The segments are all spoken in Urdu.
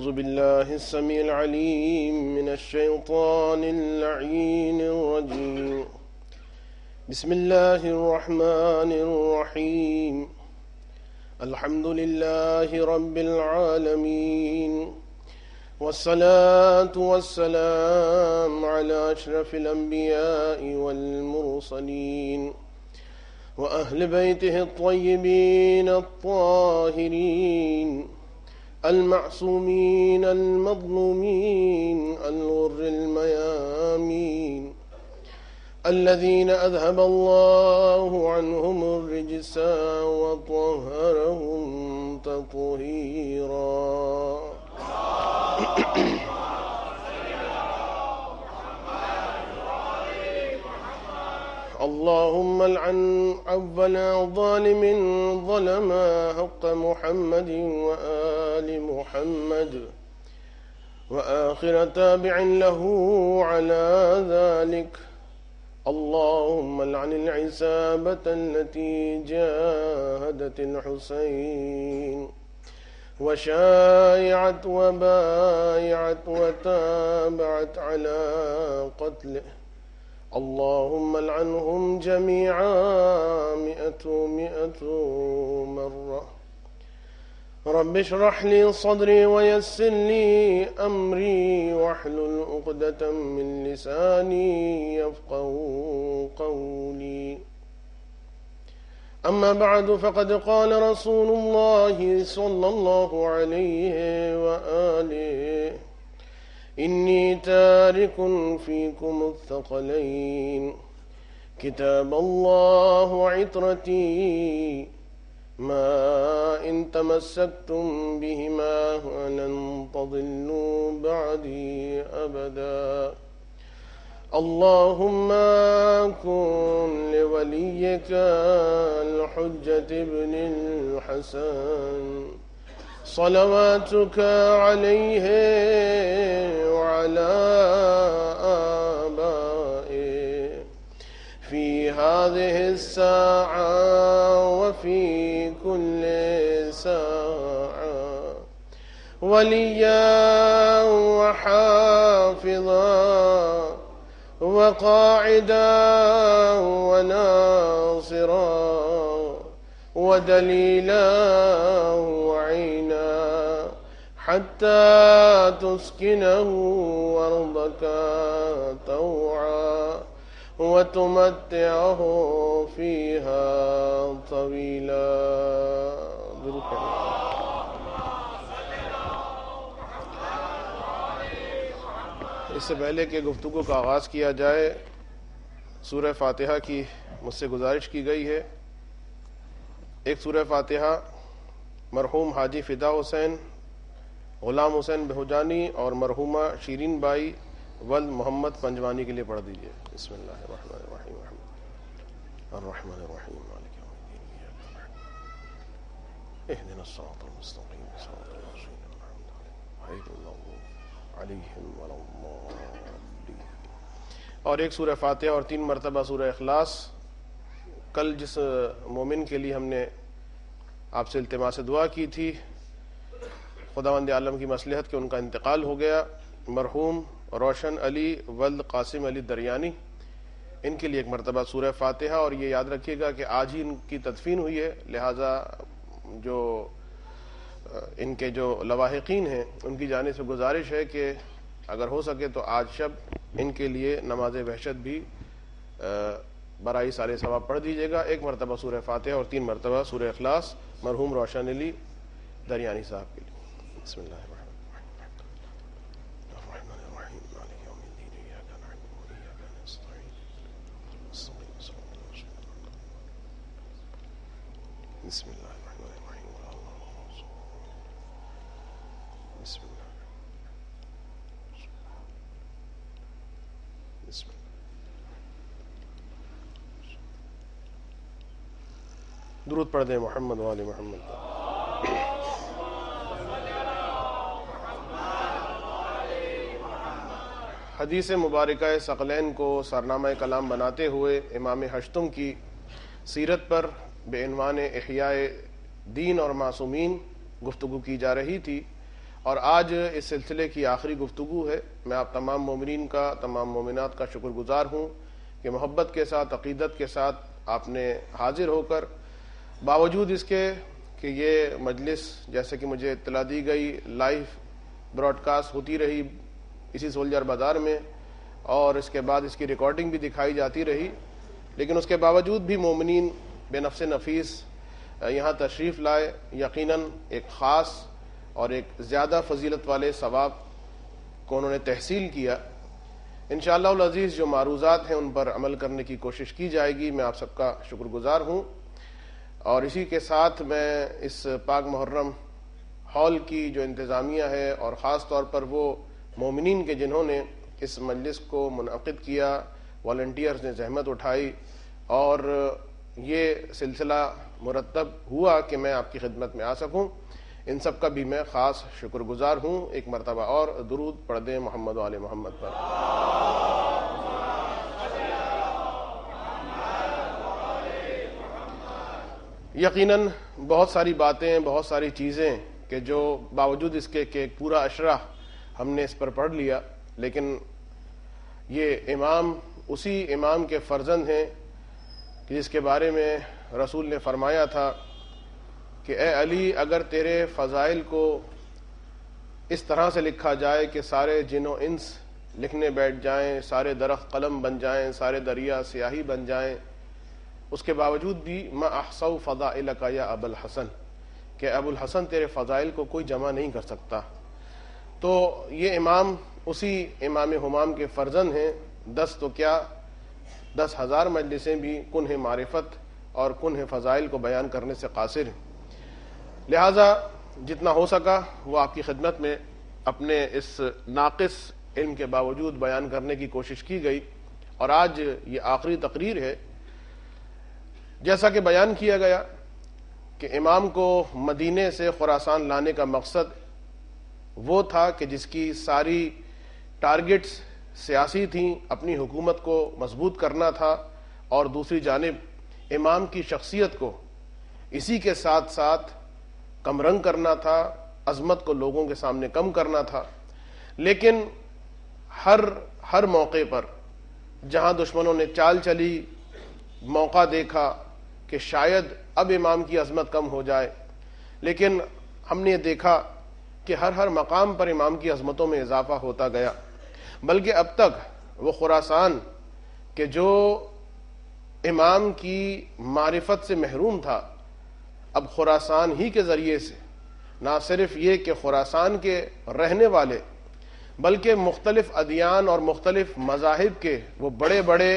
أعوذ بالله السميع العليم من الشيطان اللعين الرجيم. بسم الله الرحمن الرحيم. الحمد لله رب العالمين، والصلاة والسلام على أشرف الأنبياء والمرسلين وأهل بيته الطيبين الطاهرين المعصومين المظلومين الغر الميامين الذين أذهب الله عنهم الرجس وطهرهم تطهيرا. اللهم العن أول ظالم ظلم حق محمد وآل محمد وآخر تابع له على ذلك. اللهم العن العصابة التي جاهدت الحسين وشايعت وبايعت وتابعت على قتله. اللهم العنهم جميعا مئة مرة. رب اشرح لي صدري ويسر لي أمري واحلل عقدة من لساني يفقهوا قولي. أما بعد، فقد قال رسول الله صلى الله عليه وآله: إني تارك فيكم الثقلين، كتاب الله وعترتي، ما إن تمسكتم بهما ولن تضلوا بعدي أبدا. اللهم كن لوليك الحجة ابن الحسن صلواتك عليه وعلى آبائه في هذه الساعة وفي كل ساعة، وليا وحافظا وقاعدا وناصرا ودليلا وعينا، حتى تسكنه أرضك طوعا وتمتعه فيها طويلا. اس سے پہلے کہ گفتگو کا آغاز کیا جائے، سورہ فاتحہ کی مجھ سے گزارش کی گئی ہے. ایک سورہ فاتحہ مرحوم حاجی فدا حسین، غلام حسین بہوجانی اور مرحومہ شیرین بائی ولد محمد پنجوانی کے لیے پڑھ دیجیے. بسم اللہ الرحمن الرحیم. الرحمن الرحیم مالک یوم الدین، ایاک نعبد اهدنا الصراط المستقیم صراط الذین انعمت علیہم غیر المغضوب علیہم ولا الضالین. اور ایک سورہ فاتحہ اور 3 مرتبہ سورہ اخلاص. کل جس مومن کے لیے ہم نے آپ سے التماس دعا کی تھی، خداوند عالم کی مصلحت کہ ان کا انتقال ہو گیا، مرحوم روشن علی ولد قاسم علی دریانی، ان کے لیے ایک مرتبہ سورہ فاتحہ. اور یہ یاد رکھیے گا کہ آج ہی ان کی تدفین ہوئی ہے، لہٰذا جو ان کے جو لواحقین ہیں ان کی جانب سے گزارش ہے کہ اگر ہو سکے تو آج شب ان کے لیے نماز وحشت بھی برائے سارے ثواب پڑھ دیجیے گا. ایک مرتبہ سورہ فاتحہ اور 3 مرتبہ سورہ اخلاص مرحوم روشن علی دریانی صاحب کے لیے. بسم اللہ الرحمن الرحیم. مالک یوم الدین، ایاک نعبد وایاک نستعین. بسم اللہ الرحمن الرحیم. بسم اللہ بسم اللہ. درود پڑھ دیں محمد و آل محمد. حدیث مبارکہ ثقلین کو سرنامہ کلام بناتے ہوئے امام ہشتم کی سیرت پر بعنوان احیاء دین اور معصومین گفتگو کی جا رہی تھی، اور آج اس سلسلے کی آخری گفتگو ہے۔ میں آپ تمام مومنین کا، تمام مومنات کا شکر گزار ہوں کہ محبت کے ساتھ، عقیدت کے ساتھ آپ نے حاضر ہو کر، باوجود اس کے کہ یہ مجلس جیسے کہ مجھے اطلاع دی گئی لائیو براڈ کاسٹ ہوتی رہی اسی سولجر بازار میں، اور اس کے بعد اس کی ریکارڈنگ بھی دکھائی جاتی رہی، لیکن اس کے باوجود بھی مومنین بے نفس نفیس یہاں تشریف لائے، یقیناً ایک خاص اور ایک زیادہ فضیلت والے ثواب کو انہوں نے تحصیل کیا۔ انشاءاللہ العزیز جو معروضات ہیں ان پر عمل کرنے کی کوشش کی جائے گی۔ میں آپ سب کا شکر گزار ہوں، اور اسی کے ساتھ میں اس پاک محرم ہال کی جو انتظامیہ ہے، اور خاص طور پر وہ مومنین کے جنہوں نے اس مجلس کو منعقد کیا، والنٹیئرز نے زحمت اٹھائی اور یہ سلسلہ مرتب ہوا کہ میں آپ کی خدمت میں آ سکوں، ان سب کا بھی میں خاص شکر گزار ہوں۔ ایک مرتبہ اور درود پڑھ دیں محمد و آل محمد پر۔ یقیناً بہت ساری باتیں، بہت ساری چیزیں کہ جو باوجود اس کے کہ پورا عشرہ ہم نے اس پر پڑھ لیا، لیکن یہ امام اسی امام کے فرزند ہیں کہ جس کے بارے میں رسول نے فرمایا تھا کہ اے علی، اگر تیرے فضائل کو اس طرح سے لکھا جائے کہ سارے جن و انس لکھنے بیٹھ جائیں، سارے درخت قلم بن جائیں، سارے دریا سیاہی بن جائیں، اس کے باوجود بھی ما احصوا فضائلک یا ابو الحسن، کہ ابو الحسن تیرے فضائل کو کوئی جمع نہیں کر سکتا۔ تو یہ امام اسی امام ہمام کے فرزند ہیں۔ 10 تو کیا 10,000 مجلسیں بھی کنہ معرفت اور کنہ فضائل کو بیان کرنے سے قاصر ہیں، لہذا جتنا ہو سکا وہ آپ کی خدمت میں اپنے اس ناقص علم کے باوجود بیان کرنے کی کوشش کی گئی، اور آج یہ آخری تقریر ہے۔ جیسا کہ بیان کیا گیا کہ امام کو مدینے سے خراسان لانے کا مقصد وہ تھا کہ جس کی ساری ٹارگٹس سیاسی تھیں، اپنی حکومت کو مضبوط کرنا تھا، اور دوسری جانب امام کی شخصیت کو اسی کے ساتھ ساتھ کم رنگ کرنا تھا، عظمت کو لوگوں کے سامنے کم کرنا تھا۔ لیکن ہر موقع پر جہاں دشمنوں نے چال چلی، موقع دیکھا کہ شاید اب امام کی عظمت کم ہو جائے، لیکن ہم نے دیکھا کہ ہر مقام پر امام کی عظمتوں میں اضافہ ہوتا گیا، بلکہ اب تک وہ خراسان کہ جو امام کی معرفت سے محروم تھا، اب خراسان ہی کے ذریعے سے نہ صرف یہ کہ خراسان کے رہنے والے بلکہ مختلف ادیان اور مختلف مذاہب کے وہ بڑے بڑے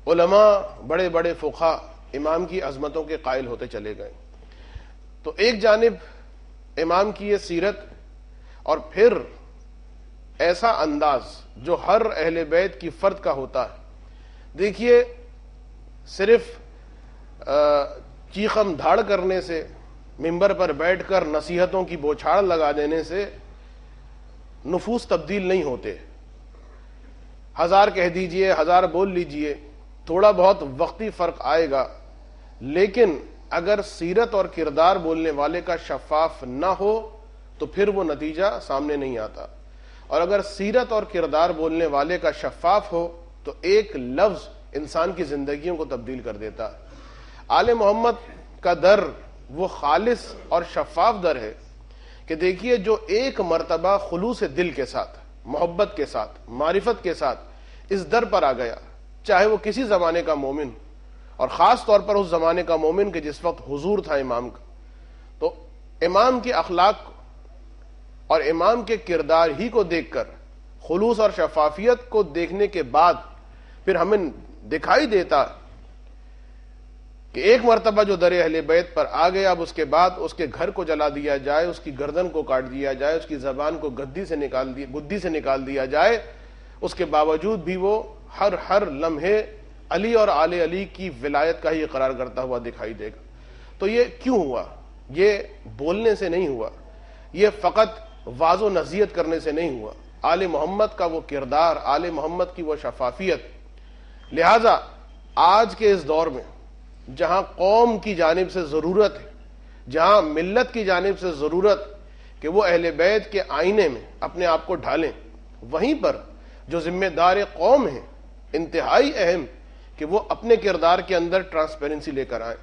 علماء، بڑے بڑے فقہا امام کی عظمتوں کے قائل ہوتے چلے گئے۔ تو ایک جانب امام کی یہ سیرت، اور پھر ایسا انداز جو ہر اہل بیت کی فرد کا ہوتا ہے۔ دیکھیے، صرف چیخم دھاڑ کرنے سے، ممبر پر بیٹھ کر نصیحتوں کی بوچھاڑ لگا دینے سے نفوس تبدیل نہیں ہوتے۔ 1000 کہہ دیجئے، 1000 بول لیجئے، تھوڑا بہت وقتی فرق آئے گا، لیکن اگر سیرت اور کردار بولنے والے کا شفاف نہ ہو تو پھر وہ نتیجہ سامنے نہیں آتا، اور اگر سیرت اور کردار بولنے والے کا شفاف ہو تو ایک لفظ انسان کی زندگیوں کو تبدیل کر دیتا ہے۔ آل محمد کا در وہ خالص اور شفاف در ہے کہ دیکھیے، جو ایک مرتبہ خلوص دل کے ساتھ، محبت کے ساتھ، معرفت کے ساتھ اس در پر آ گیا، چاہے وہ کسی زمانے کا مومن، اور خاص طور پر اس زمانے کا مومن کہ جس وقت حضور تھا امام کا، تو امام کے اخلاق اور امام کے کردار ہی کو دیکھ کر، خلوص اور شفافیت کو دیکھنے کے بعد پھر ہمیں دکھائی دیتا کہ ایک مرتبہ جو در اہل بیت پر آ گیا، اب اس کے بعد اس کے گھر کو جلا دیا جائے، اس کی گردن کو کاٹ دیا جائے، اس کی زبان کو گدی سے نکال دیا جائے، اس کے باوجود بھی وہ ہر لمحے علی اور آل علی کی ولایت کا ہی اقرار کرتا ہوا دکھائی دے گا۔ تو یہ کیوں ہوا؟ یہ بولنے سے نہیں ہوا، یہ فقط واض و نصیحت کرنے سے نہیں ہوا، آل محمد کا وہ کردار، آل محمد کی وہ شفافیت۔ لہذا آج کے اس دور میں جہاں قوم کی جانب سے ضرورت ہے، جہاں ملت کی جانب سے ضرورت کہ وہ اہل بیت کے آئینے میں اپنے آپ کو ڈھالیں. وہیں پر جو ذمہ دار قوم ہیں انتہائی اہم کہ وہ اپنے کردار کے اندر ٹرانسپیرنسی لے کر آئیں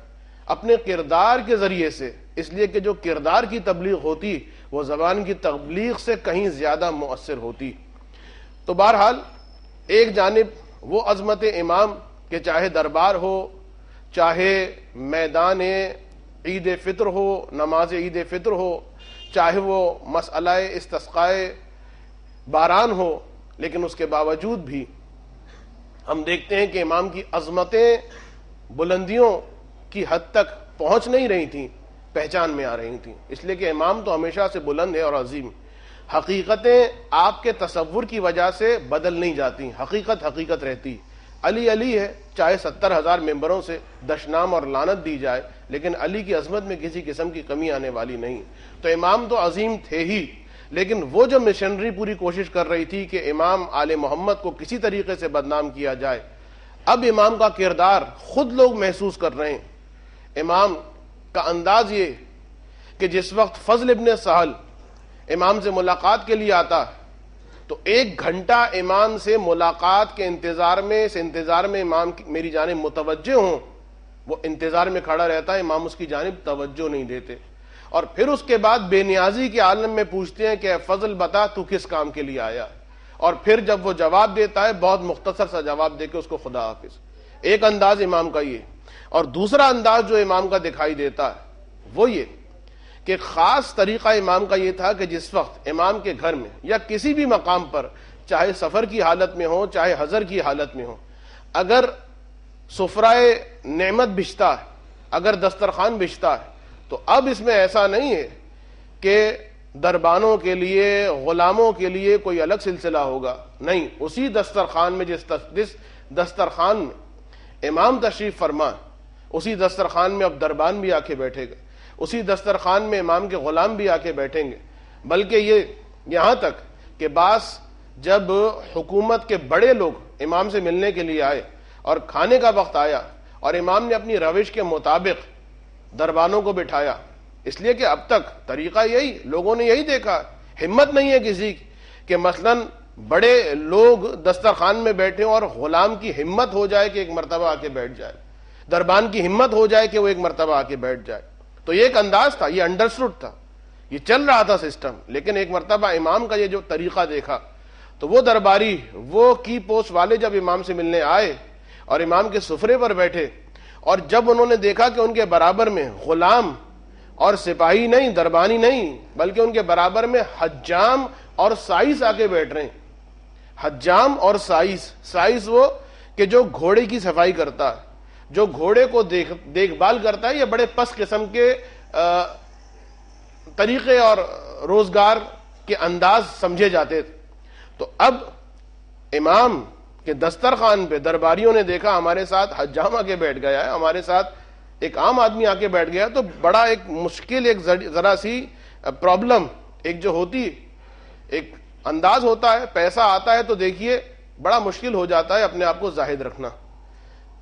اپنے کردار کے ذریعے سے، اس لیے کہ جو کردار کی تبلیغ ہوتی وہ زبان کی تبلیغ سے کہیں زیادہ مؤثر ہوتی. تو بہرحال ایک جانب وہ عظمت امام کہ چاہے دربار ہو، چاہے میدان عید فطر ہو، نماز عید فطر ہو، چاہے وہ مسئلہ استسقائے باران ہو، لیکن اس کے باوجود بھی ہم دیکھتے ہیں کہ امام کی عظمتیں بلندیوں کی حد تک پہنچ نہیں رہی تھیں، پہچان میں آ رہی تھیں، اس لیے کہ امام تو ہمیشہ سے بلند ہے اور عظیم. حقیقتیں آپ کے تصور کی وجہ سے بدل نہیں جاتی، حقیقت حقیقت رہتی. علی علی ہے، چاہے 70,000 ممبروں سے دشنام اور لعنت دی جائے، لیکن علی کی عظمت میں کسی قسم کی کمی آنے والی نہیں. تو امام تو عظیم تھے ہی، لیکن وہ جو مشنری پوری کوشش کر رہی تھی کہ امام آل محمد کو کسی طریقے سے بدنام کیا جائے، اب امام کا کردار خود لوگ محسوس کر رہے ہیں. امام کا انداز یہ کہ جس وقت فضل ابن سہل امام سے ملاقات کے لیے آتا تو 1 گھنٹہ امام سے ملاقات کے انتظار میں امام میری جانب متوجہ ہوں، وہ انتظار میں کھڑا رہتا ہے، امام اس کی جانب توجہ نہیں دیتے. اور پھر اس کے بعد بے نیازی کے عالم میں پوچھتے ہیں کہ اے فضل بتا تو کس کام کے لیے آیا، اور پھر جب وہ جواب دیتا ہے بہت مختصر سا جواب دے کے اس کو خدا حافظ. ایک انداز امام کا یہ. اور دوسرا انداز جو امام کا دکھائی دیتا ہے وہ یہ کہ خاص طریقہ امام کا یہ تھا کہ جس وقت امام کے گھر میں یا کسی بھی مقام پر، چاہے سفر کی حالت میں ہو چاہے حضر کی حالت میں ہو، اگر سفرائے نعمت بچھتا ہے، اگر دسترخوان بچھتا ہے، تو اب اس میں ایسا نہیں ہے کہ دربانوں کے لیے غلاموں کے لیے کوئی الگ سلسلہ ہوگا. نہیں، اسی دسترخوان میں جس دسترخوان میں امام تشریف فرما، اسی دسترخوان میں اب دربان بھی آ کے بیٹھے گا، اسی دسترخوان میں امام کے غلام بھی آ کے بیٹھیں گے. بلکہ یہ یہاں تک کہ بعض جب حکومت کے بڑے لوگ امام سے ملنے کے لیے آئے اور کھانے کا وقت آیا اور امام نے اپنی روش کے مطابق دربانوں کو بٹھایا، اس لیے کہ اب تک طریقہ یہی، لوگوں نے یہی دیکھا، ہمت نہیں ہے کسی کی کہ مثلاً بڑے لوگ دسترخوان میں بیٹھے اور غلام کی ہمت ہو جائے کہ ایک مرتبہ آ کے بیٹھ جائے، دربان کی ہمت ہو جائے کہ وہ ایک مرتبہ آ کے بیٹھ جائے. تو یہ ایک انداز تھا، یہ انڈرسٹوڈ تھا، یہ چل رہا تھا سسٹم. لیکن ایک مرتبہ امام کا یہ جو طریقہ دیکھا تو وہ درباری، وہ کی پوسٹ والے جب امام سے ملنے آئے اور امام کے سفرے پر بیٹھے، اور جب انہوں نے دیکھا کہ ان کے برابر میں غلام اور سپاہی نہیں، دربانی نہیں، بلکہ ان کے برابر میں حجام اور سائس آ کے بیٹھ رہے ہیں. حجام اور سائس وہ کہ جو گھوڑے کی صفائی کرتا ہے، جو گھوڑے کو دیکھ بھال کرتا ہے. یہ بڑے پس قسم کے طریقے اور روزگار کے انداز سمجھے جاتے تھے. تو اب امام کے دسترخوان پہ درباریوں نے دیکھا ہمارے ساتھ حجام آ کے بیٹھ گیا ہے، ہمارے ساتھ ایک عام آدمی آ کے بیٹھ گیا، تو بڑا ایک مشکل، ایک ذرا سی پرابلم ایک جو ہوتی، ایک انداز ہوتا ہے، پیسہ آتا ہے تو دیکھیے بڑا مشکل ہو جاتا ہے اپنے آپ کو زاہد رکھنا.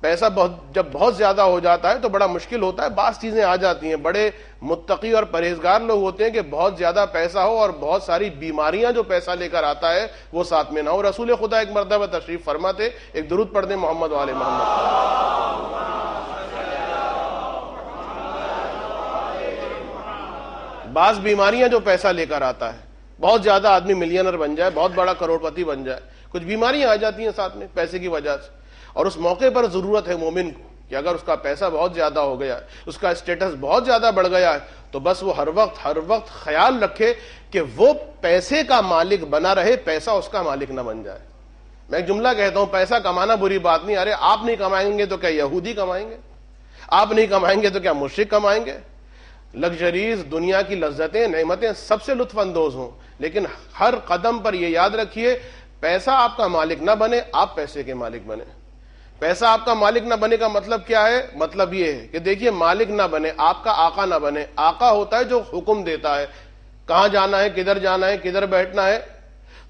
پیسہ جب بہت زیادہ ہو جاتا ہے تو بڑا مشکل ہوتا ہے، بعض چیزیں آ جاتی ہیں. بڑے متقی اور پرہیزگار لوگ ہوتے ہیں کہ بہت زیادہ پیسہ ہو اور بہت ساری بیماریاں جو پیسہ لے کر آتا ہے وہ ساتھ میں نہ ہو. رسول خدا ایک مرتبہ تشریف فرما تھے، ایک درود پڑھ دیں محمد وآل محمد. بعض بیماریاں جو پیسہ لے کر آتا ہے، بہت زیادہ آدمی ملینر بن جائے، بہت بڑا کروڑپتی بن جائے، کچھ بیماریاں آ جاتی ہیں ساتھ میں پیسے کی وجہ سے. اور اس موقع پر ضرورت ہے مومن کو کہ اگر اس کا پیسہ بہت زیادہ ہو گیا ہے، اس کا اسٹیٹس بہت زیادہ بڑھ گیا ہے، تو بس وہ ہر وقت خیال رکھے کہ وہ پیسے کا مالک بنا رہے، پیسہ اس کا مالک نہ بن جائے. میں ایک جملہ کہتا ہوں، پیسہ کمانا بری بات نہیں. ارے آپ نہیں کمائیں گے تو کیا یہودی کمائیں گے؟ آپ نہیں کمائیں گے تو کیا مشرک کمائیں گے؟ لگژریز، دنیا کی لذتیں، نعمتیں سب سے لطف اندوز ہوں، لیکن ہر قدم پر یہ یاد رکھیے پیسہ آپ کا مالک نہ بنے، آپ پیسے کے مالک بنے. پیسہ آپ کا مالک نہ بنے کا مطلب کیا ہے؟ مطلب یہ ہے کہ دیکھیے مالک نہ بنے، آپ کا آقا نہ بنے. آقا ہوتا ہے جو حکم دیتا ہے، کہاں جانا ہے، کدھر جانا ہے، کدھر بیٹھنا ہے.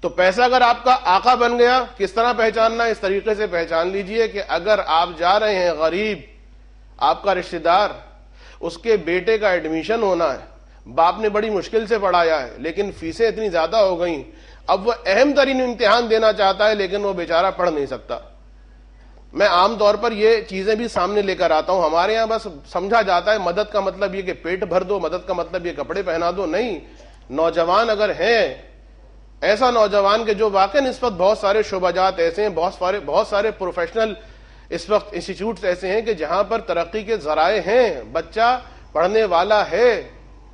تو پیسہ اگر آپ کا آقا بن گیا، کس طرح پہچاننا ہے؟ اس طریقے سے پہچان لیجئے کہ اگر آپ جا رہے ہیں غریب، آپ کا رشتہ دار، اس کے بیٹے کا ایڈمیشن ہونا ہے، باپ نے بڑی مشکل سے پڑھایا ہے لیکن فیسیں اتنی زیادہ ہو گئیں، اب وہ اہم ترین امتحان دینا چاہتا ہے لیکن وہ بیچارہ پڑھ نہیں سکتا۔ میں عام طور پر یہ چیزیں بھی سامنے لے کر آتا ہوں، ہمارے ہاں بس سمجھا جاتا ہے مدد کا مطلب یہ کہ پیٹ بھر دو، مدد کا مطلب یہ کپڑے پہنا دو، نہیں۔ نوجوان اگر ہیں، ایسا نوجوان کہ جو واقعی اس وقت بہت سارے شعبہ جات ایسے ہیں، بہت سارے پروفیشنل اس وقت انسٹیٹیوٹس ایسے ہیں کہ جہاں پر ترقی کے ذرائع ہیں، بچہ پڑھنے والا ہے،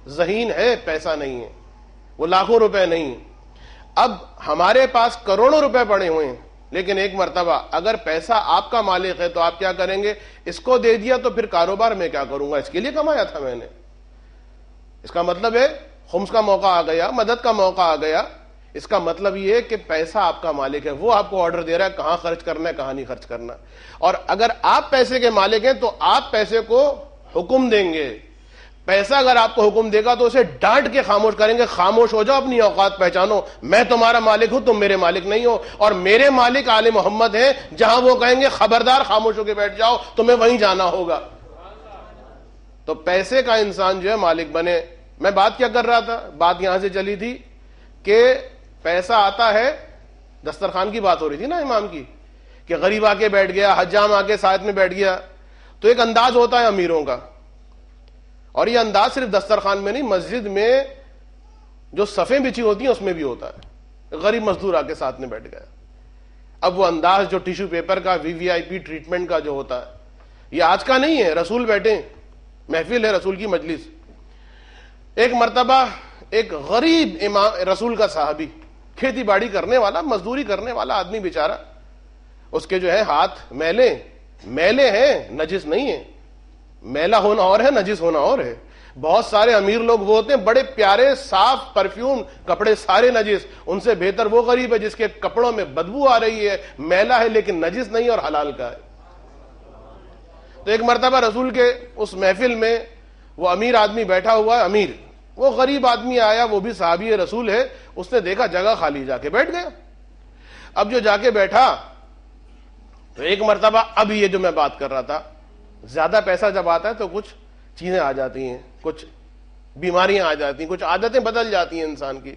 ذہین ہے، پیسہ نہیں ہے، وہ لاکھوں روپے نہیں۔ اب ہمارے پاس کروڑوں روپے پڑے ہوئے ہیں، لیکن ایک مرتبہ اگر پیسہ آپ کا مالک ہے تو آپ کیا کریں گے؟ اس کو دے دیا تو پھر کاروبار میں کیا کروں گا؟ اس کے لیے کمایا تھا میں نے۔ اس کا مطلب ہے خمس کا موقع آ گیا، مدد کا موقع آ گیا، اس کا مطلب یہ ہے کہ پیسہ آپ کا مالک ہے، وہ آپ کو آرڈر دے رہا ہے کہاں خرچ کرنا ہے، کہاں نہیں خرچ کرنا۔ اور اگر آپ پیسے کے مالک ہیں تو آپ پیسے کو حکم دیں گے۔ پیسہ اگر آپ کو حکم دے گا تو اسے ڈانٹ کے خاموش کریں گے، خاموش ہو جاؤ، اپنی اوقات پہچانو، میں تمہارا مالک ہوں، تم میرے مالک نہیں ہو، اور میرے مالک آل محمد ہیں، جہاں وہ کہیں گے خبردار خاموش ہو کے بیٹھ جاؤ، تمہیں وہیں جانا ہوگا۔ تو پیسے کا انسان جو ہے مالک بنے۔ میں بات کیا کر رہا تھا؟ بات یہاں سے چلی تھی کہ پیسہ آتا ہے، دسترخوان کی بات ہو رہی تھی نا امام کی، کہ غریب آ کے بیٹھ گیا، حجام آ کے ساتھ میں بیٹھ گیا، تو ایک انداز ہوتا ہے امیروں کا، اور یہ انداز صرف دسترخوان میں نہیں، مسجد میں جو صفیں بچھی ہوتی ہیں اس میں بھی ہوتا ہے۔ غریب مزدور آ کے ساتھ میں بیٹھ گیا، اب وہ انداز جو ٹیشو پیپر کا VVIP ٹریٹمنٹ کا جو ہوتا ہے، یہ آج کا نہیں ہے، رسول بیٹھے، محفل ہے رسول کی مجلس۔ ایک مرتبہ ایک غریب امام رسول کا صحابی، کھیتی باڑی کرنے والا، مزدوری کرنے والا آدمی بیچارہ، اس کے جو ہے ہاتھ میلے ہیں، نجس نہیں ہے۔ میلا ہونا اور ہے، نجس ہونا اور ہے۔ بہت سارے امیر لوگ وہ ہوتے ہیں بڑے پیارے صاف پرفیوم کپڑے، سارے نجس، ان سے بہتر وہ غریب ہے جس کے کپڑوں میں بدبو آ رہی ہے، میلا ہے لیکن نجس نہیں اور حلال کا ہے۔ تو ایک مرتبہ رسول کے اس محفل میں وہ امیر آدمی بیٹھا ہوا ہے، امیر، وہ غریب آدمی آیا، وہ بھی صحابی رسول ہے، اس نے دیکھا جگہ خالی، جا کے بیٹھ گیا۔ اب جو جا کے بیٹھا تو ایک مرتبہ، اب یہ جو میں بات کر رہا تھا، زیادہ پیسہ جب آتا ہے تو کچھ چیزیں آ جاتی ہیں، کچھ بیماریاں آ جاتی ہیں، کچھ عادتیں بدل جاتی ہیں انسان کی۔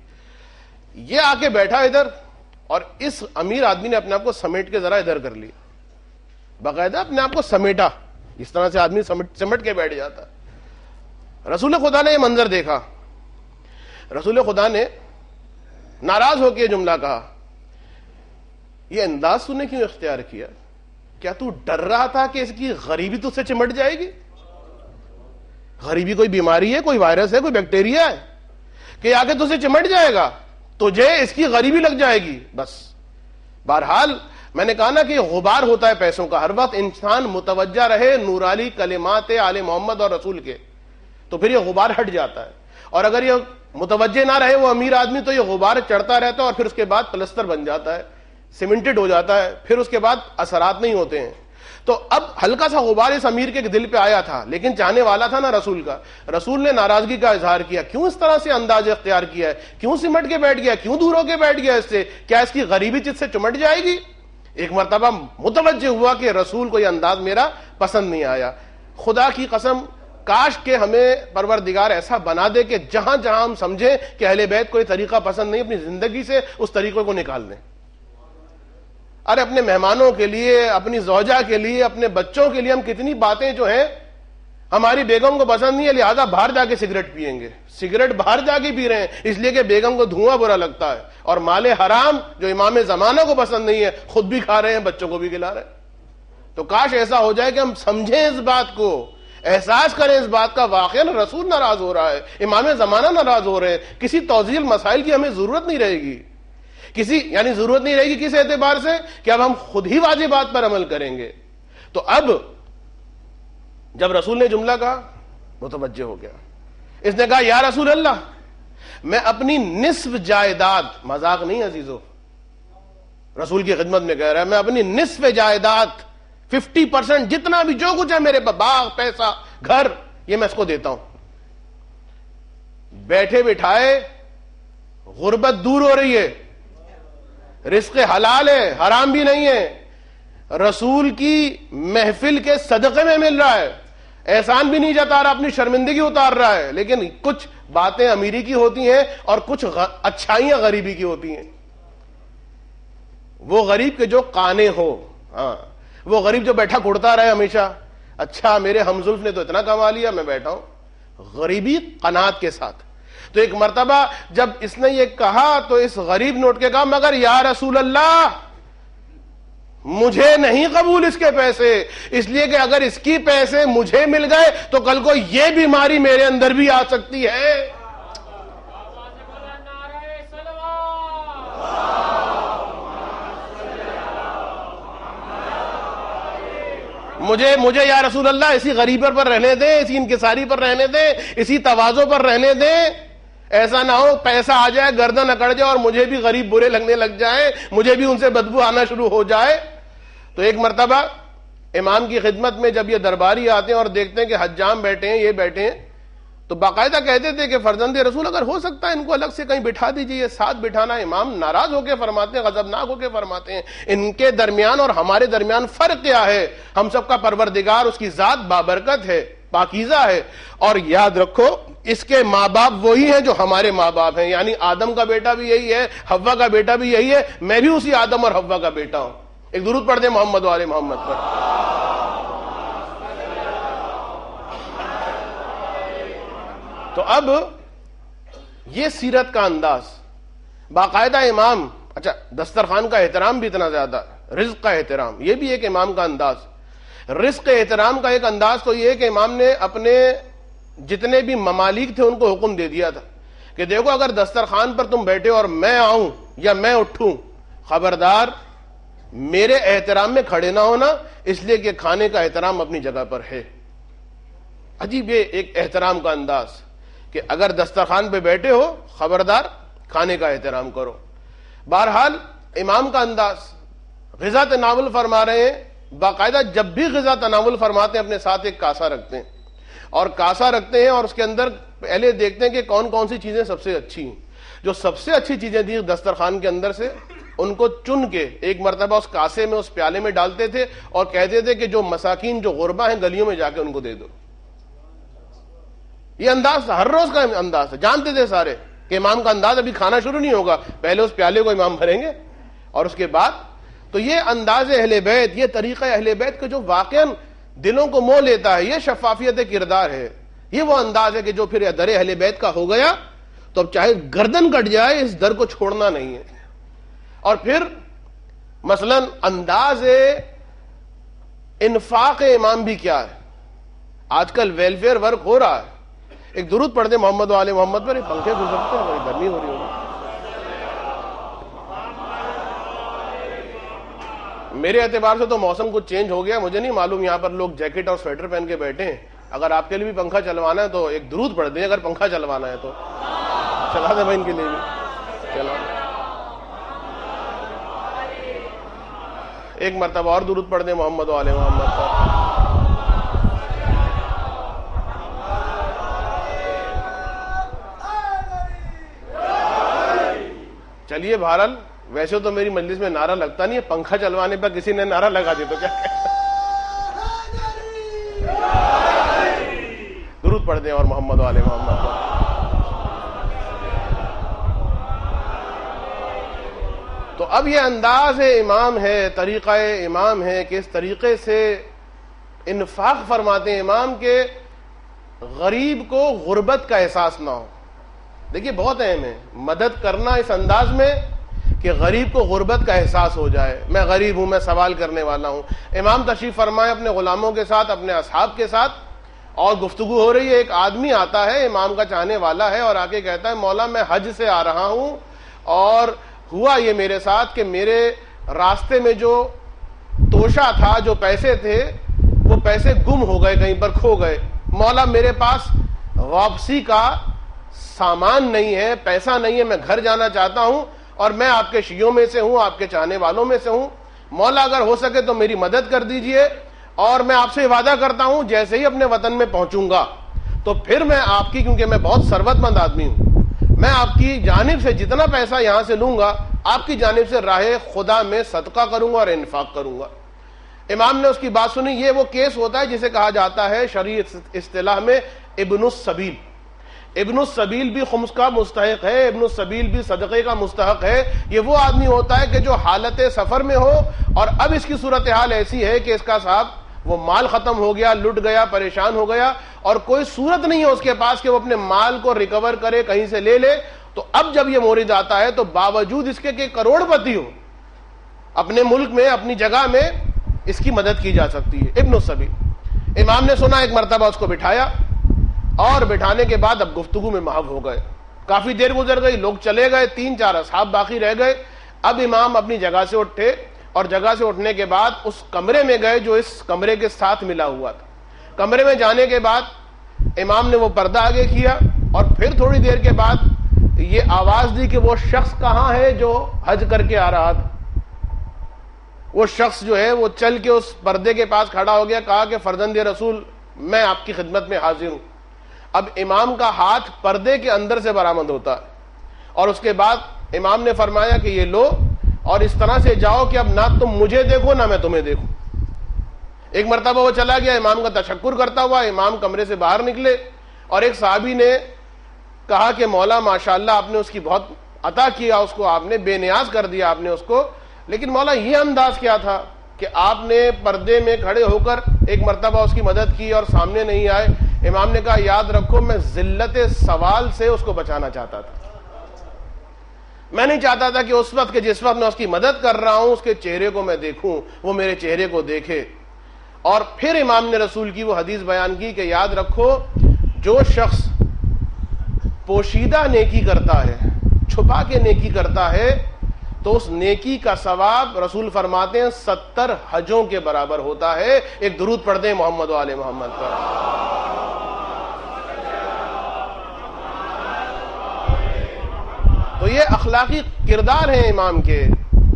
یہ آ کے بیٹھا ادھر، اور اس امیر آدمی نے اپنے آپ کو سمیٹ کے ذرا ادھر کر لی، باقاعدہ اپنے آپ کو سمیٹا، اس طرح سے آدمی سمٹ کے بیٹھ جاتا۔ رسول خدا نے یہ منظر دیکھا، رسول خدا نے ناراض ہو کے یہ جملہ کہا، یہ انداز تو نے کیوں اختیار کیا؟ کیا تو ڈر رہا تھا کہ اس کی غریبی تجھ سے چمٹ جائے گی؟ غریبی کوئی بیماری ہے، کوئی وائرس ہے، کوئی بیکٹیریا ہے کہ آگے تجھ سے چمٹ جائے گا؟ تجھے اس کی غریبی لگ جائے گی بس۔ بہرحال میں نے کہا نا کہ یہ غبار ہوتا ہے پیسوں کا، ہر وقت انسان متوجہ رہے نورانی کلمات آل محمد اور رسول کے، تو پھر یہ غبار ہٹ جاتا ہے۔ اور اگر یہ متوجہ نہ رہے وہ امیر آدمی تو یہ غبار چڑھتا رہتا ہے، اور پھر اس کے بعد پلستر بن جاتا ہے، سیمنٹڈ ہو جاتا ہے، پھر اس کے بعد اثرات نہیں ہوتے ہیں۔ تو اب ہلکا سا غبار اس امیر کے دل پہ آیا تھا، لیکن چاہنے والا تھا نا رسول کا۔ رسول نے ناراضگی کا اظہار کیا، کیوں اس طرح سے انداز اختیار کیا ہے، کیوں سمٹ کے بیٹھ گیا، کیوں دور ہو کے بیٹھ گیا اس سے؟ کیا اس کی غریبی تجھ سے چمٹ جائے گی؟ ایک مرتبہ متوجہ ہوا کہ رسول کو یہ انداز میرا پسند نہیں آیا۔ خدا کی قسم، کاش کہ ہمیں پروردگار ایسا بنا دے کہ جہاں جہاں ہم سمجھیں کہ اہل بیت کو یہ طریقہ پسند نہیں، اپنی زندگی سے اس طریقے کو نکال دیں۔ ارے اپنے مہمانوں کے لیے، اپنی زوجہ کے لیے، اپنے بچوں کے لیے ہم کتنی باتیں جو ہیں، ہماری بیگم کو پسند نہیں ہے لہذا باہر جا کے سگریٹ پیئیں گے، سگریٹ باہر جا کے پی رہے ہیں اس لیے کہ بیگم کو دھواں برا لگتا ہے، اور مال حرام جو امام زمانہ کو پسند نہیں ہے خود بھی کھا رہے ہیں، بچوں کو بھی کھلا رہے ہیں۔ تو کاش ایسا ہو جائے کہ ہم سمجھیں اس بات کو، احساس کریں اس بات کا، واقعا رسول ناراض ہو رہا ہے، امام زمانہ ناراض ہو رہے ہیں، کسی توضیح مسائل کی ہمیں ضرورت نہیں رہے گی، یعنی ضرورت نہیں رہے گی کس اعتبار سے کہ اب ہم خود ہی واجبات پر عمل کریں گے۔ تو اب جب رسول نے جملہ کہا متوجہ ہو گیا، اس نے کہا یا رسول اللہ، میں اپنی نصف جائیداد، مذاق نہیں عزیزو، رسول کی خدمت میں کہہ رہا ہے، میں اپنی نصف جائیداد 50% جتنا بھی جو کچھ ہے میرے باغ، پیسہ، گھر، یہ میں اس کو دیتا ہوں۔ بیٹھے بٹھائے غربت دور ہو رہی ہے، رزق حلال ہے، حرام بھی نہیں ہے، رسول کی محفل کے صدقے میں مل رہا ہے، احسان بھی نہیں جتا رہا، اپنی شرمندگی اتار رہا ہے، لیکن کچھ باتیں امیری کی ہوتی ہیں اور کچھ اچھائیاں غریبی کی ہوتی ہیں. وہ غریب کے جو قانے ہو, ہاں وہ غریب جو بیٹھا کڑتا رہے ہمیشہ, اچھا میرے ہمزلف نے تو اتنا کما لیا میں بیٹھا ہوں, غریبی قناعت کے ساتھ. تو ایک مرتبہ جب اس نے یہ کہا تو اس غریب نے اٹھ کے کہا مگر یا رسول اللہ مجھے نہیں قبول اس کے پیسے, اس لیے کہ اگر اس کی پیسے مجھے مل گئے تو کل کو یہ بیماری میرے اندر بھی آ سکتی ہے. مجھے یا رسول اللہ اسی غریبت پر رہنے دیں, اسی انکساری پر رہنے دیں, اسی تواضع پر رہنے دیں. ایسا نہ ہو پیسہ آ جائے گردن اکڑ جائے اور مجھے بھی غریب برے لگنے لگ جائیں, مجھے بھی ان سے بدبو آنا شروع ہو جائے. تو ایک مرتبہ امام کی خدمت میں جب یہ درباری آتے ہیں اور دیکھتے ہیں کہ حجام بیٹھے ہیں, یہ بیٹھے ہیں, تو باقاعدہ کہتے تھے کہ فرزند رسول اگر ہو سکتا ہے ان کو الگ سے کہیں بٹھا دیجیے. یہ ساتھ بٹھانا, امام ناراض ہو کے فرماتے ہیں, غضبناک ہو کے فرماتے ہیں ان کے درمیان اور ہمارے درمیان فرق کیا ہے؟ ہم سب کا پروردگار اس کی ذات بابرکت ہے, پاکیزہ ہے, اور یاد رکھو اس کے ماں باپ وہی ہیں جو ہمارے ماں باپ ہیں, یعنی آدم کا بیٹا بھی یہی ہے, حوا کا بیٹا بھی یہی ہے, میں بھی اسی آدم اور حوا کا بیٹا ہوں. ایک درود پڑھ دیں محمد و آل محمد پر. تو اب یہ سیرت کا انداز, باقاعدہ امام, اچھا دسترخوان کا احترام بھی اتنا زیادہ, رزق کا احترام یہ بھی ایک امام کا انداز. رزق احترام کا ایک انداز تو یہ ہے کہ امام نے اپنے جتنے بھی ممالک تھے ان کو حکم دے دیا تھا کہ دیکھو اگر دسترخوان پر تم بیٹھے اور میں آؤں یا میں اٹھوں, خبردار میرے احترام میں کھڑے نہ ہونا, اس لیے کہ کھانے کا احترام اپنی جگہ پر ہے. عجیب یہ ایک احترام کا انداز کہ اگر دسترخوان پہ بیٹھے ہو خبردار کھانے کا احترام کرو. بہرحال امام کا انداز, غذا تناول فرما رہے ہیں, باقاعدہ جب بھی غذا تناول فرماتے ہیں اپنے ساتھ ایک کاسا رکھتے ہیں, اور کاسا رکھتے ہیں اور اس کے اندر پہلے دیکھتے ہیں کہ کون کون سی چیزیں سب سے اچھی ہیں. جو سب سے اچھی چیزیں تھیں دسترخوان کے اندر سے ان کو چن کے ایک مرتبہ اس کاسے میں, اس پیالے میں ڈالتے تھے اور کہتے تھے کہ جو مساکین, جو غربا ہیں گلیوں میں جا کے ان کو دے دو. یہ انداز ہر روز کا انداز ہے. جانتے تھے سارے کہ امام کا انداز ابھی کھانا شروع نہیں ہوگا, پہلے اس پیالے کو امام بھریں گے اور اس کے بعد. تو یہ انداز اہل بیت, یہ طریقہ اہل بیت کا جو واقعاً دلوں کو موہ لیتا ہے, یہ شفافیت کردار ہے. یہ وہ انداز ہے کہ جو پھر در اہل بیت کا ہو گیا تو اب چاہے گردن کٹ جائے اس در کو چھوڑنا نہیں ہے. اور پھر مثلا انداز انفاق امام بھی کیا ہے؟ آج کل ویلفیئر ورک ہو رہا ہے. ایک درود پڑھ دیں محمد و آل محمد پر. پنکھے گزرتے ہیں, بڑی گرمی ہو رہی ہوگی. میرے اعتبار سے تو موسم کچھ چینج ہو گیا, مجھے نہیں معلوم یہاں پر لوگ جیکٹ اور سویٹر پہن کے بیٹھے ہیں. اگر آپ کے لیے بھی پنکھا چلوانا ہے تو ایک درود پڑھ دیں, اگر پنکھا چلوانا ہے تو چلا دیں بھائی, ان کے لیے بھی چلا. ایک مرتبہ اور درود پڑھ دیں محمد و آل محمد پر. چلیے بہرحال ویسے تو میری مجلس میں نعرہ لگتا نہیں ہے, پنکھا چلوانے پر کسی نے نعرہ لگا دیا تو کیا درود پڑھ دیں اور محمد و آل محمد پر. تو اب یہ انداز امام ہے, طریقہ امام ہے کہ اس طریقے سے انفاق فرماتے ہیں امام کے غریب کو غربت کا احساس نہ ہو. دیکھیے بہت اہم ہے مدد کرنا اس انداز میں کہ غریب کو غربت کا احساس ہو جائے, میں غریب ہوں, میں سوال کرنے والا ہوں. امام تشریف فرمائے اپنے غلاموں کے ساتھ, اپنے اصحاب کے ساتھ, اور گفتگو ہو رہی ہے. ایک آدمی آتا ہے, امام کا چاہنے والا ہے, اور آ کے کہتا ہے مولا میں حج سے آ رہا ہوں اور ہوا یہ میرے ساتھ کہ میرے راستے میں جو توشہ تھا, جو پیسے تھے, وہ پیسے گم ہو گئے, کہیں پر کھو گئے. مولا میرے پاس واپسی کا سامان نہیں ہے, پیسہ نہیں ہے, میں گھر جانا چاہتا ہوں اور میں آپ کے شیعوں میں سے ہوں, آپ کے چاہنے والوں میں سے ہوں. مولا اگر ہو سکے تو میری مدد کر دیجئے, اور میں آپ سے وعدہ کرتا ہوں جیسے ہی اپنے وطن میں پہنچوں گا تو پھر میں آپ کی, کیونکہ میں بہت ثروت مند آدمی ہوں, میں آپ کی جانب سے جتنا پیسہ یہاں سے لوں گا آپ کی جانب سے راہ خدا میں صدقہ کروں گا اور انفاق کروں گا. امام نے اس کی بات سنی. یہ وہ کیس ہوتا ہے جسے کہا جاتا ہے شرعی اصطلاح میں ابن السبیل, ابن السبیل بھی خمس کا مستحق ہے، ابن السبیل بھی صدقے کا مستحق ہے۔ یہ وہ آدمی ہوتا ہے کہ جو حالت سفر میں ہو اور اب اس کی صورتحال ایسی ہے کہ اس کا صاحب وہ مال ختم ہو گیا، لٹ گیا، پریشان ہو گیا، اور کوئی صورت نہیں ہے اس کے پاس کہ وہ اپنے مال کو ریکور کرے، کہیں سے لے لے۔ تو اب جب یہ مورد آتا ہے تو باوجود اس کے کہ کروڑ پتی ہو، اپنے ملک میں، اپنی جگہ میں اس کی مدد کی جا سکتی ہے۔ ابن السبیل، امام نے سنا، ایک مرتبہ اس کو بٹھایا، اور بٹھانے کے بعد اب گفتگو میں محو ہو گئے، کافی دیر گزر گئی، لوگ چلے گئے، 3-4 اصحاب باقی رہ گئے۔ اب امام اپنی جگہ سے اٹھے، اور جگہ سے اٹھنے کے بعد اس کمرے میں گئے جو اس کمرے کے ساتھ ملا ہوا تھا۔ کمرے میں جانے کے بعد امام نے وہ پردہ آگے کیا، اور پھر تھوڑی دیر کے بعد یہ آواز دی کہ وہ شخص کہاں ہے جو حج کر کے آ رہا تھا؟ وہ شخص جو ہے وہ چل کے اس پردے کے پاس کھڑا ہو گیا، کہا کہ فرزند رسول میں آپ کی خدمت میں حاضر ہوں۔ اب امام کا ہاتھ پردے کے اندر سے برآمد ہوتا ہے، اور اس کے بعد امام نے فرمایا کہ یہ لو، اور اس طرح سے جاؤ کہ اب نہ تم مجھے دیکھو نہ میں تمہیں دیکھوں۔ ایک مرتبہ وہ چلا گیا، امام کا تشکر کرتا ہوا امام کمرے سے باہر نکلے، اور ایک صحابی نے کہا کہ مولا ماشاءاللہ آپ نے اس کی بہت عطا کیا، اس کو آپ نے بے نیاز کر دیا آپ نے اس کو، لیکن مولا یہ انداز کیا تھا کہ آپ نے پردے میں کھڑے ہو کر ایک مرتبہ اس کی مدد کی اور سامنے نہیں آئے۔ امام نے کہا یاد رکھو میں ذلت سوال سے اس کو بچانا چاہتا تھا، میں نہیں چاہتا تھا کہ اس وقت کہ جس وقت میں اس کی مدد کر رہا ہوں اس کے چہرے کو میں دیکھوں، وہ میرے چہرے کو دیکھے۔ اور پھر امام نے رسول کی وہ حدیث بیان کی کہ یاد رکھو جو شخص پوشیدہ نیکی کرتا ہے، چھپا کے نیکی کرتا ہے، تو اس نیکی کا ثواب رسول فرماتے ہیں 70 حجوں کے برابر ہوتا ہے۔ ایک درود پڑھ دیں محمد و آل محمد پر۔ تو یہ اخلاقی کردار ہیں امام کے،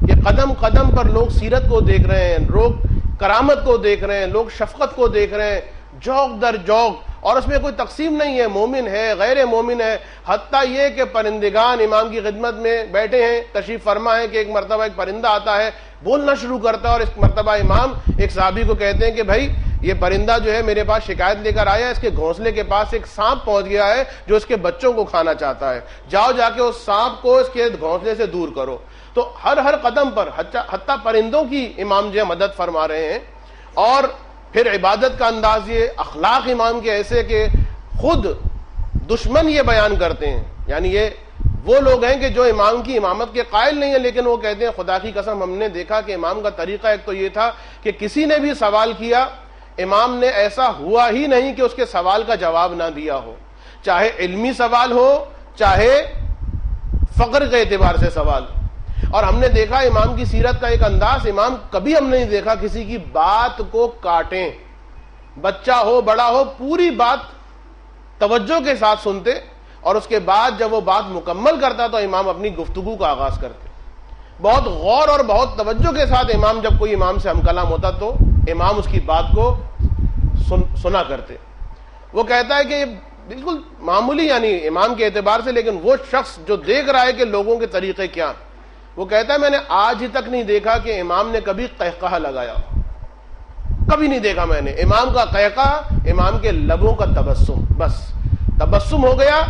کہ قدم قدم پر لوگ سیرت کو دیکھ رہے ہیں، لوگ کرامت کو دیکھ رہے ہیں، لوگ شفقت کو دیکھ رہے ہیں، جوق در جوق، اور اس میں کوئی تقسیم نہیں ہے، مومن ہے غیر مومن ہے، حتیٰ یہ کہ پرندگان امام کی خدمت میں بیٹھے ہیں، تشریف فرما ہے کہ ایک مرتبہ ایک پرندہ آتا ہے، بولنا شروع کرتا ہے، اور اس مرتبہ امام ایک صحابی کو کہتے ہیں کہ بھائی یہ پرندہ جو ہے میرے پاس شکایت لے کر آیا، اس کے گھونسلے کے پاس ایک سانپ پہنچ گیا ہے جو اس کے بچوں کو کھانا چاہتا ہے، جاؤ جا کے اس سانپ کو اس کے گھونسلے سے دور کرو۔ تو ہر قدم پر حتیٰ پرندوں کی امام جو ہے مدد فرما رہے ہیں۔ اور پھر عبادت کا انداز، یہ اخلاق امام کے ایسے کہ خود دشمن یہ بیان کرتے ہیں، یعنی یہ وہ لوگ ہیں کہ جو امام کی امامت کے قائل نہیں ہیں، لیکن وہ کہتے ہیں خدا کی قسم ہم نے دیکھا کہ امام کا طریقہ ایک تو یہ تھا کہ کسی نے بھی سوال کیا، امام نے ایسا ہوا ہی نہیں کہ اس کے سوال کا جواب نہ دیا ہو، چاہے علمی سوال ہو چاہے فقر کے اعتبار سے سوال۔ اور ہم نے دیکھا امام کی سیرت کا ایک انداز، امام کبھی ہم نے نہیں دیکھا کسی کی بات کو کاٹیں، بچہ ہو بڑا ہو پوری بات توجہ کے ساتھ سنتے، اور اس کے بعد جب وہ بات مکمل کرتا تو امام اپنی گفتگو کا آغاز کرتے، بہت غور اور بہت توجہ کے ساتھ امام، جب کوئی امام سے ہم کلام ہوتا تو امام اس کی بات کو سنا کرتے۔ وہ کہتا ہے کہ یہ بالکل معمولی یعنی امام کے اعتبار سے، لیکن وہ شخص جو دیکھ رہا ہے کہ لوگوں کے طریقے کیا، وہ کہتا ہے میں نے آج ہی تک نہیں دیکھا کہ امام نے کبھی قہقہہ لگایا، کبھی نہیں دیکھا میں نے امام کا قہقہہ، امام کے لبوں کا تبسم، بس تبسم ہو گیا،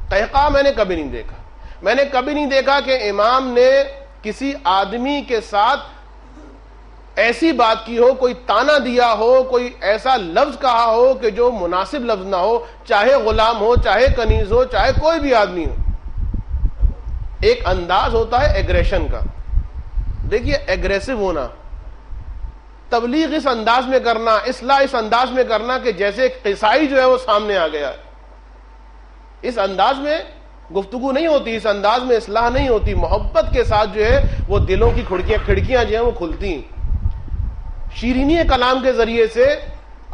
قہقہہ میں نے کبھی نہیں دیکھا۔ میں نے کبھی نہیں دیکھا کہ امام نے کسی آدمی کے ساتھ ایسی بات کی ہو، کوئی تانا دیا ہو، کوئی ایسا لفظ کہا ہو کہ جو مناسب لفظ نہ ہو، چاہے غلام ہو چاہے کنیز ہو چاہے کوئی بھی آدمی ہو۔ ایک انداز ہوتا ہے ایگریشن کا، دیکھیے ایگریسو ہونا، تبلیغ اس انداز میں کرنا، اصلاح اس انداز میں کرنا کہ جیسے ایک قصائی جو ہے وہ سامنے آ گیا ہے، اس انداز میں گفتگو نہیں ہوتی، اس انداز میں اصلاح نہیں ہوتی، محبت کے ساتھ جو ہے وہ دلوں کی کھڑکیاں جو ہیں وہ کھلتی ہیں۔ شیرینی کلام کے ذریعے سے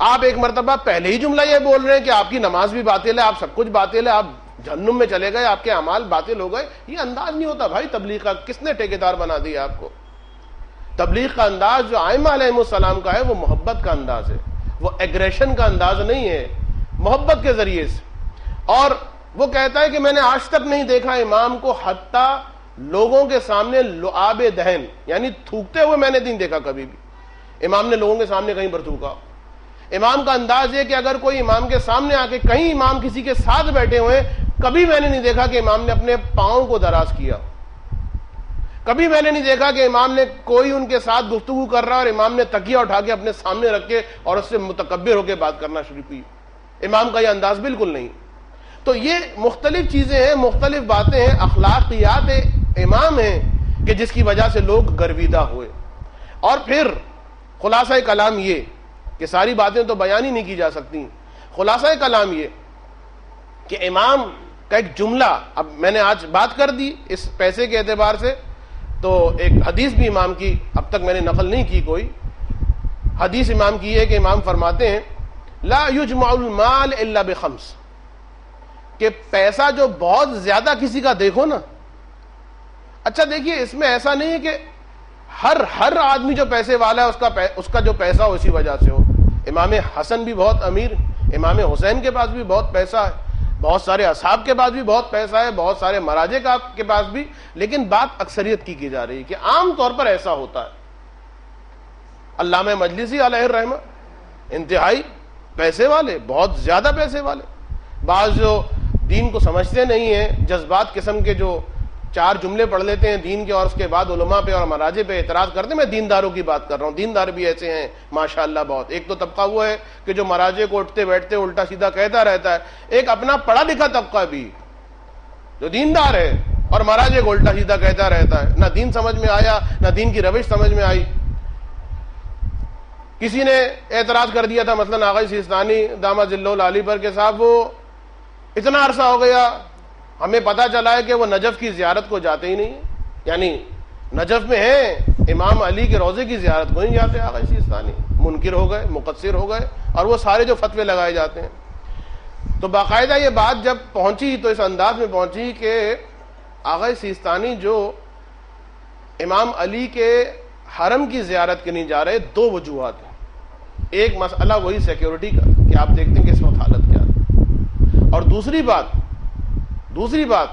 آپ ایک مرتبہ پہلے ہی جملہ یہ بول رہے ہیں کہ آپ کی نماز بھی باطل ہے، آپ سب کچھ باطل ہے، آپ جہنم میں چلے گئے، آپ کے اعمال باطل ہو گئے، یہ انداز نہیں ہوتا بھائی تبلیغ کا۔ کس نے ٹھیکیدار بنا دیا آپ کو؟ تبلیغ کا انداز جو ائمہ علیہ السلام کا ہے وہ محبت کا انداز ہے، وہ ایگریشن کا انداز نہیں ہے، محبت کے ذریعے سے۔ اور وہ کہتا ہے کہ میں نے آج تک نہیں دیکھا امام کو حتیٰ لوگوں کے سامنے لعاب دہن یعنی تھوکتے ہوئے میں نے نہیں دیکھا کبھی بھی امام نے لوگوں کے سامنے کہیں پر تھوکا۔ امام کا انداز یہ کہ اگر کوئی امام کے سامنے آ کے، کہیں امام کسی کے ساتھ بیٹھے ہوئے کبھی میں نے نہیں دیکھا کہ امام نے اپنے پاؤں کو دراز کیا، کبھی میں نے نہیں دیکھا کہ امام نے کوئی ان کے ساتھ گفتگو کر رہا اور امام نے تکیہ اٹھا کے اپنے سامنے رکھ کے اور اس سے متکبر ہو کے بات کرنا شروع کی. امام کا یہ انداز بالکل نہیں. تو یہ مختلف چیزیں ہیں، مختلف باتیں ہیں، اخلاقیات امام ہیں کہ جس کی وجہ سے لوگ گرویدہ ہوئے. اور پھر خلاصہ کلام یہ کہ ساری باتیں تو بیان ہی نہیں کی جا سکتی. خلاصہ کلام یہ کہ امام کا ایک جملہ، اب میں نے آج بات کر دی اس پیسے کے اعتبار سے، تو ایک حدیث بھی امام کی اب تک میں نے نقل نہیں کی کوئی. حدیث امام کی ہے کہ امام فرماتے ہیں لا یجمع المال الا بخمس، کہ پیسہ جو بہت زیادہ کسی کا دیکھو نا، اچھا دیکھیے اس میں ایسا نہیں ہے کہ ہر آدمی جو پیسے والا ہے اس کا جو پیسہ ہو اسی وجہ سے ہو. امام حسن بھی بہت امیر، امام حسین کے پاس بھی بہت پیسہ ہے، بہت سارے اصحاب کے پاس بھی بہت پیسہ ہے، بہت سارے مراجع کے پاس بھی، لیکن بات اکثریت کی جا رہی ہے کہ عام طور پر ایسا ہوتا ہے. علامہ مجلسی علیہ الرحمہ انتہائی پیسے والے، بہت زیادہ پیسے والے. بعض جو دین کو سمجھتے نہیں ہیں، جذبات قسم کے جو 4 جملے پڑھ لیتے ہیں دین کے اور اس کے بعد علماء پہ اور مراجع پہ اعتراض کرتے ہیں. میں دینداروں کی بات کر رہا ہوں، دیندار بھی ایسے ہیں ماشاءاللہ بہت. ایک تو طبقہ وہ ہے کہ جو مراجع کو اٹھتے بیٹھتے الٹا سیدھا کہتا رہتا ہے، ایک اپنا پڑھا لکھا طبقہ بھی جو دیندار ہے اور مراجع کو الٹا سیدھا کہتا رہتا ہے. نہ دین سمجھ میں آیا، نہ دین کی روش سمجھ میں آئی. کسی نے اعتراض کر دیا تھا مثلا آغا سیستانی دامہ ذلہ العالی پر کہ صاحب وہ اتنا عرصہ ہو گیا ہمیں پتا چلا ہے کہ وہ نجف کی زیارت کو جاتے ہی نہیں، یعنی نجف میں ہیں امام علی کے روضے کی زیارت کو نہیں جاتے آغا سیستانی. منکر ہو گئے، مقصر ہو گئے، اور وہ سارے جو فتوے لگائے جاتے ہیں. تو باقاعدہ یہ بات جب پہنچی تو اس انداز میں پہنچی کہ آغا سیستانی جو امام علی کے حرم کی زیارت کے نہیں جا رہے، 2 وجوہات ہیں. ایک مسئلہ وہی سیکیورٹی کا کہ آپ دیکھتے ہیں کہ اس وقت حالت کیا ہے، اور دوسری بات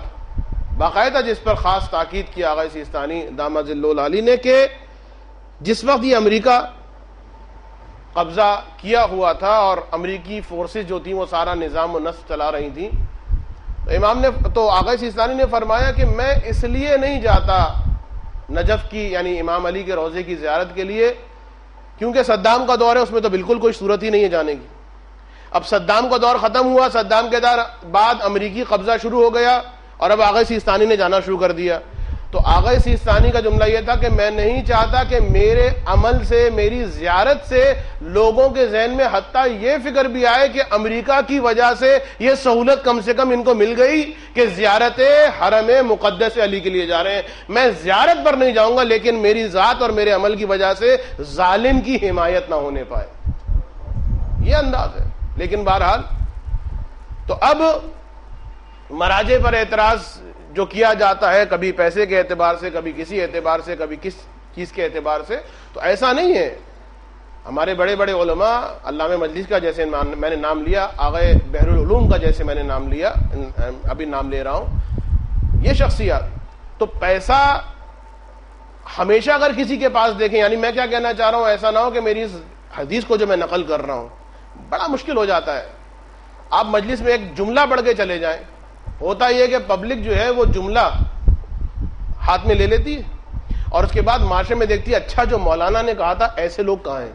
باقاعدہ جس پر خاص تاکید کی آغا سیستانی دامہ ذلہ العالی نے کہ جس وقت یہ امریکہ قبضہ کیا ہوا تھا اور امریکی فورسز جو تھیں وہ سارا نظام و نسق چلا رہی تھیں، تو آغا سیستانی نے فرمایا کہ میں اس لیے نہیں جاتا نجف کی یعنی امام علی کے روضے کی زیارت کے لیے کیونکہ صدام کا دور ہے، اس میں تو بالکل کوئی صورت ہی نہیں ہے جانے کی. اب صدام کا دور ختم ہوا، صدام کے دور بعد امریکی قبضہ شروع ہو گیا اور اب آغا سیستانی نے جانا شروع کر دیا. تو آغا سیستانی کا جملہ یہ تھا کہ میں نہیں چاہتا کہ میرے عمل سے، میری زیارت سے لوگوں کے ذہن میں حتیٰ یہ فکر بھی آئے کہ امریکہ کی وجہ سے یہ سہولت کم سے کم ان کو مل گئی کہ زیارت حرم مقدس علی کے لیے جا رہے ہیں. میں زیارت پر نہیں جاؤں گا لیکن میری ذات اور میرے عمل کی وجہ سے ظالم کی حمایت نہ ہونے پائے. یہ انداز ہے. لیکن بہرحال تو اب مراجع پر اعتراض جو کیا جاتا ہے کبھی پیسے کے اعتبار سے، کبھی کسی اعتبار سے، کبھی کس چیز کے اعتبار سے، تو ایسا نہیں ہے. ہمارے بڑے بڑے علماء، علامہ مجلس کا جیسے میں نے نام لیا، آغا بحر العلوم کا جیسے میں نے نام لیا، ابھی نام لے رہا ہوں، یہ شخصیات تو پیسہ ہمیشہ اگر کسی کے پاس دیکھیں، یعنی میں کیا کہنا چاہ رہا ہوں، ایسا نہ ہو کہ میری اس حدیث کو جو میں نقل کر رہا ہوں بڑا مشکل ہو جاتا ہے. آپ مجلس میں ایک جملہ پڑھ کے چلے جائیں، ہوتا یہ کہ پبلک جو ہے وہ جملہ ہاتھ میں لے لیتی ہے اور اس کے بعد معاشرے میں دیکھتی ہے اچھا جو مولانا نے کہا تھا ایسے لوگ کہاں ہیں،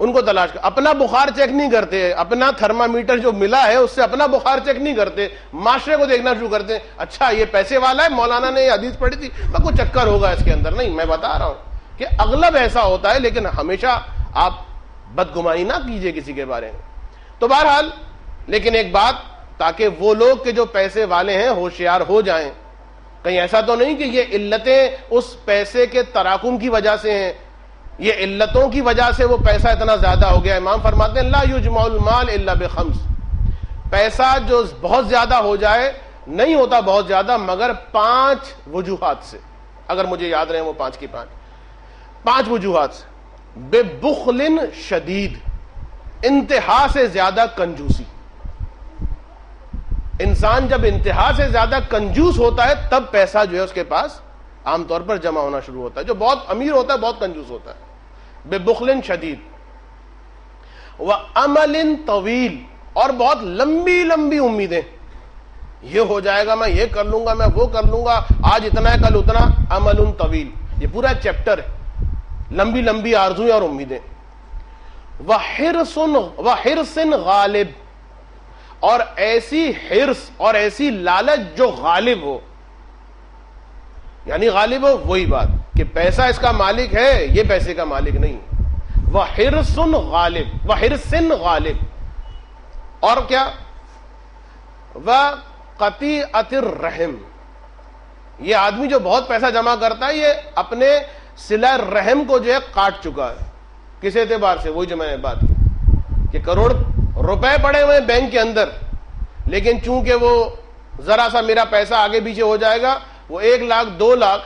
ان کو تلاش کر. اپنا بخار چیک نہیں کرتے، اپنا تھرمامیٹر جو ملا ہے اس سے اپنا بخار چیک نہیں کرتے، معاشرے کو دیکھنا شروع کرتے ہیں. اچھا یہ پیسے والا ہے، مولانا نے یہ حدیث پڑھی تھی، کوئی چکر ہوگا اس کے اندر. نہیں، میں بتا رہا ہوں کہ اغلب ایسا ہوتا ہے، لیکن ہمیشہ آپ بدگمانی نہ کیجئے کسی کے بارے میں. تو بہرحال لیکن ایک بات، تاکہ وہ لوگ کہ جو پیسے والے ہیں ہوشیار ہو جائیں. کہیں ایسا تو نہیں کہ یہ علتیں اس پیسے کے تراکم کی وجہ سے ہیں، یہ علتوں کی وجہ سے وہ پیسہ اتنا زیادہ ہو گیا. امام فرماتے ہیں لا یجمع المال الا بخمس، پیسہ جو بہت زیادہ ہو جائے نہیں ہوتا بہت زیادہ مگر 5 وجوہات سے. اگر مجھے یاد رہے وہ 5 کی 5 وجوہات سے. بے بخل شدید، انتہا سے زیادہ کنجوسی. انسان جب انتہا سے زیادہ کنجوس ہوتا ہے تب پیسہ جو ہے اس کے پاس عام طور پر جمع ہونا شروع ہوتا ہے. جو بہت امیر ہوتا ہے بہت کنجوس ہوتا ہے. بے بخل شدید وعمل طویل، اور بہت لمبی لمبی امیدیں، یہ ہو جائے گا، میں یہ کر لوں گا، میں وہ کر لوں گا، آج اتنا ہے کل اتنا، عمل طویل، یہ پورا چیپٹر ہے، لمبی لمبی آرزویں اور امیدیں. وحرص غالب، اور ایسی حرص اور ایسی لالچ جو غالب ہو. یعنی غالب ہو وہی بات کہ پیسہ اس کا مالک ہے، یہ پیسے کا مالک نہیں. وحرص غالب، وحرص غالب، اور کیا؟ وقطیعۃ الرحم، یہ آدمی جو بہت پیسہ جمع کرتا ہے یہ اپنے صلہ رحم کو جو ہے کاٹ چکا ہے. کس اعتبار سے؟ وہی جو میں نے بات کی کہ کروڑ روپے پڑے ہوئے بینک کے اندر، لیکن چونکہ وہ ذرا سا میرا پیسہ آگے پیچھے ہو جائے گا، وہ 1 لاکھ 2 لاکھ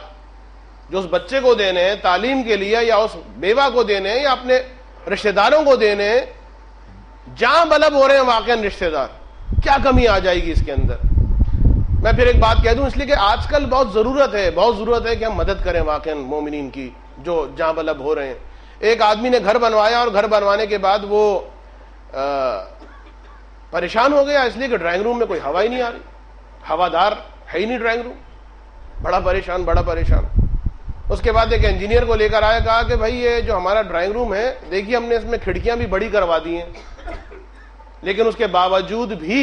جو اس بچے کو دینے ہیں تعلیم کے لیے، یا اس بیوہ کو دینے ہیں، یا اپنے رشتہ داروں کو دینے ہیں، جہاں بلب ہو رہے ہیں واقعا رشتہ دار، کیا کمی آ جائے گی اس کے اندر؟ میں پھر ایک بات کہہ دوں، اس لیے کہ آج کل بہت ضرورت ہے کہ ہم مدد کریں واقعا مومنین کی جو جہاں بلب ہو رہے ہیں. ایک آدمی نے گھر بنوایا اور گھر بنوانے کے بعد وہ پریشان ہو گیا، اس لیے کہ ڈرائنگ روم میں کوئی ہوا ہی نہیں آ رہی، ہوادار ہے ہی نہیں ڈرائنگ روم. بڑا پریشان. اس کے بعد ایک انجینئر کو لے کر آیا، کہا کہ بھائی یہ جو ہمارا ڈرائنگ روم ہے، دیکھیے ہم نے اس میں کھڑکیاں بھی بڑی کروا دی ہیں، لیکن اس کے باوجود بھی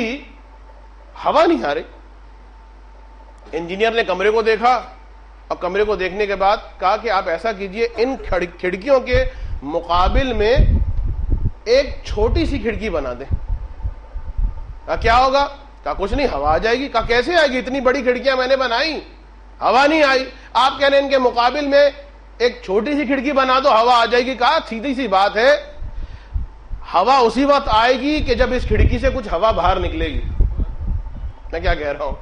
ہوا نہیں آ رہی. انجینئر نے کمرے کو دیکھا، اور کمرے کو دیکھنے کے بعد کہا کہ آپ ایسا کیجئے، ان کھڑکیوں کے مقابل میں ایک چھوٹی سی کھڑکی بنا دیں. کہا کیا ہوگا؟ کہا کچھ نہیں، ہوا آ جائے گی. کہا کیسے آئے گی؟ اتنی بڑی کھڑکیاں میں نے بنائی، ہوا نہیں آئی. آپ کہہ رہے ہیں ان کے مقابل میں ایک چھوٹی سی کھڑکی بنا دو، ہوا آ جائے گی. کہا سیدھی سی بات ہے، ہوا اسی وقت آئے گی کہ جب اس کھڑکی سے کچھ ہوا باہر نکلے گی. میں کیا کہہ رہا ہوں؟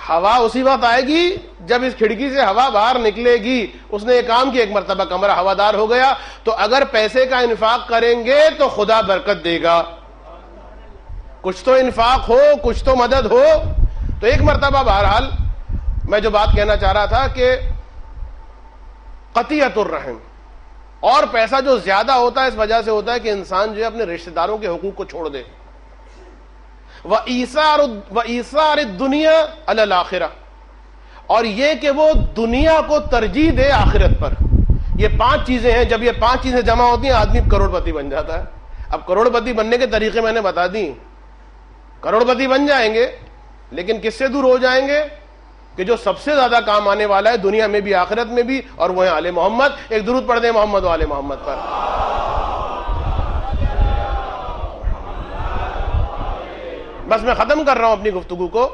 ہوا اسی وقت آئے گی جب اس کھڑکی سے ہوا باہر نکلے گی. اس نے ایک کام کیا، ایک مرتبہ کمرہ ہوادار ہو گیا. تو اگر پیسے کا انفاق کریں گے تو خدا برکت دے گا، کچھ تو انفاق ہو، کچھ تو مدد ہو. تو ایک مرتبہ بہرحال میں جو بات کہنا چاہ رہا تھا کہ قطیعۃ الرحم، اور پیسہ جو زیادہ ہوتا ہے اس وجہ سے ہوتا ہے کہ انسان جو ہے اپنے رشتہ داروں کے حقوق کو چھوڑ دے. وَإِيثَارِ الدُّنْيَا عَلَى الْآخِرَةِ، اور یہ کہ وہ دنیا کو ترجیح دے آخرت پر. یہ 5 چیزیں ہیں، جب یہ 5 چیزیں جمع ہوتی ہیں آدمی کروڑ پتی بن جاتا ہے. اب کروڑ پتی بننے کے طریقے میں نے بتا دی. کروڑ پتی بن جائیں گے، لیکن کس سے دور ہو جائیں گے؟ کہ جو سب سے زیادہ کام آنے والا ہے دنیا میں بھی آخرت میں بھی، اور وہ ہے آل محمد. ایک درود پڑھ دیں محمد و آل محمد پر. بس میں ختم کر رہا ہوں اپنی گفتگو کو،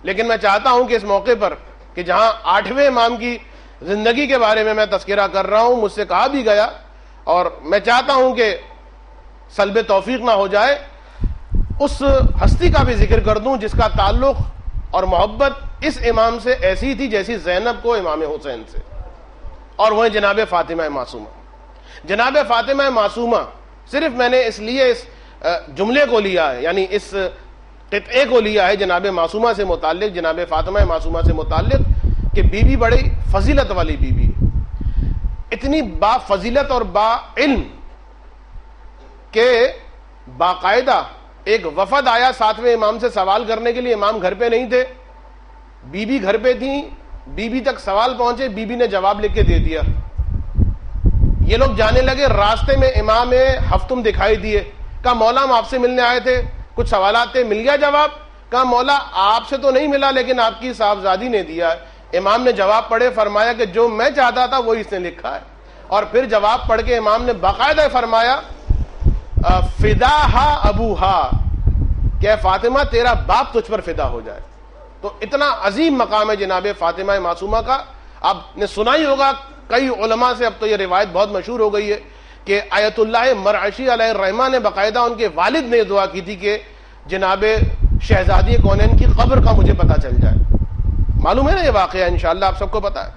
لیکن میں چاہتا ہوں کہ اس موقع پر کہ جہاں 8ویں امام کی زندگی کے بارے میں تذکرہ کر رہا ہوں، مجھ سے کہا بھی گیا، اور میں چاہتا ہوں کہ سلب توفیق نہ ہو جائے، اس ہستی کا بھی ذکر کر دوں جس کا تعلق اور محبت اس امام سے ایسی تھی جیسی زینب کو امام حسین سے، اور وہ جناب فاطمہ معصومہ. جناب فاطمہ معصومہ صرف میں نے اس لیے اس جملے کو لیا ہے، یعنی اس قطعے کو لیا ہے جناب معصومہ سے متعلق، جناب فاطمہ معصومہ سے متعلق، کہ بی بی بڑی فضیلت والی بی بی، اتنی با فضیلت اور با علم کہ باقاعدہ ایک وفد آیا 7ویں امام سے سوال کرنے کے لیے. امام گھر پہ نہیں تھے، بی بی گھر پہ تھیں. بی بی تک سوال پہنچے، بی بی نے جواب لکھ کے دے دیا. یہ لوگ جانے لگے، راستے میں امام ہفتم دکھائی دیے. کہا مولا ہم آپ سے ملنے آئے تھے، کچھ سوالات تھے، مل گیا جواب؟ کہا مولا آپ سے تو نہیں ملا، لیکن آپ کی صاحبزادی نے دیا ہے. امام نے جواب پڑھے، فرمایا کہ جو میں چاہتا تھا وہی اس نے لکھا ہے. اور پھر جواب پڑھ کے امام نے باقاعدہ فرمایا فداہا ابوہا، کہ فاطمہ تیرا باپ تجھ پر فدا ہو جائے. تو اتنا عظیم مقام ہے جناب فاطمہ معصومہ کا. آپ نے سنا ہی ہوگا کئی علماء سے، اب تو یہ روایت بہت مشہور ہو گئی ہے کہ آیت اللہ مرعشی علیہ الرحمہ نے باقاعدہ ان کے والد نے دعا کی تھی کہ جناب شہزادی کونین کی قبر کا مجھے پتہ چل جائے. معلوم ہے نا یہ واقعہ، انشاءاللہ آپ سب کو پتہ ہے،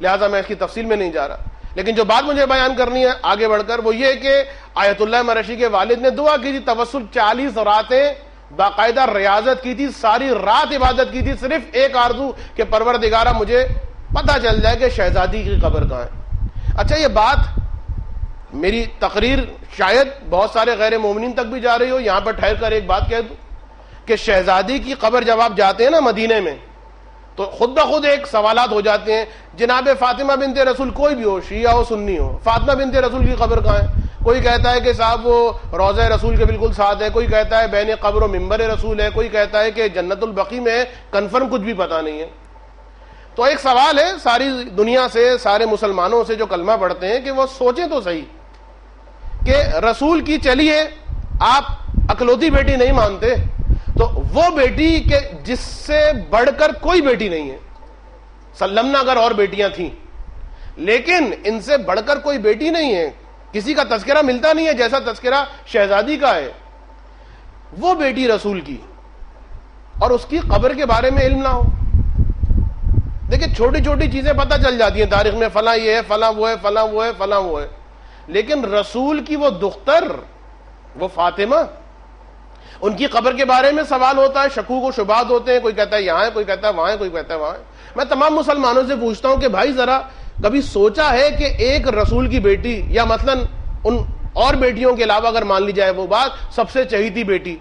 لہٰذا میں اس کی تفصیل میں نہیں جا رہا. لیکن جو بات مجھے بیان کرنی ہے آگے بڑھ کر وہ یہ کہ آیت اللہ مرعشی کے والد نے دعا کی تھی توسل، 40 راتیں باقاعدہ ریاضت کی تھی، ساری رات عبادت کی تھی، صرف ایک آرزو کہ پروردگارہ مجھے پتہ چل جائے کہ شہزادی کی قبر کہاں ہے. اچھا یہ بات میری تقریر شاید بہت سارے غیر مومنین تک بھی جا رہی ہو، یہاں پر ٹھہر کر ایک بات کہہ دوں کہ شہزادی کی قبر جب آپ جاتے ہیں نا مدینے میں تو خود بخود ایک سوالات ہو جاتے ہیں. جناب فاطمہ بنت رسول، کوئی بھی ہو، شیعہ ہو سنی ہو، فاطمہ بنت رسول کی قبر کہاں ہے؟ کوئی کہتا ہے کہ صاحب وہ روضہ رسول کے بالکل ساتھ ہے، کوئی کہتا ہے بین قبر و ممبر رسول ہے، کوئی کہتا ہے کہ جنت البقیع میں ہے. کنفرم کچھ بھی پتہ نہیں ہے. تو ایک سوال ہے ساری دنیا سے، سارے مسلمانوں سے جو کلمہ پڑھتے ہیں کہ وہ سوچیں تو صحیح کہ رسول کی چلیے آپ اکلوتی بیٹی نہیں مانتے تو وہ بیٹی کہ جس سے بڑھ کر کوئی بیٹی نہیں ہے، سلمنا اگر اور بیٹیاں تھیں لیکن ان سے بڑھ کر کوئی بیٹی نہیں ہے، کسی کا تذکرہ ملتا نہیں ہے جیسا تذکرہ شہزادی کا ہے. وہ بیٹی رسول کی اور اس کی قبر کے بارے میں علم نہ ہو. دیکھیں چھوٹی چھوٹی چیزیں پتہ چل جاتی ہیں تاریخ میں، فلاں یہ ہے، فلاں وہ ہے، فلاں وہ ہے، فلاں وہ ہے، لیکن رسول کی وہ دختر وہ فاطمہ، ان کی قبر کے بارے میں سوال ہوتا ہے، شکوک و شبہات ہوتے ہیں، کوئی کہتا ہے یہاں ہے، کوئی کہتا ہے وہاں ہے، کوئی کہتا ہے وہاں ہے. میں تمام مسلمانوں سے پوچھتا ہوں کہ بھائی ذرا کبھی سوچا ہے کہ ایک رسول کی بیٹی یا مثلا ان اور بیٹیوں کے علاوہ اگر مان لی جائے وہ بات، سب سے چہیتی بیٹی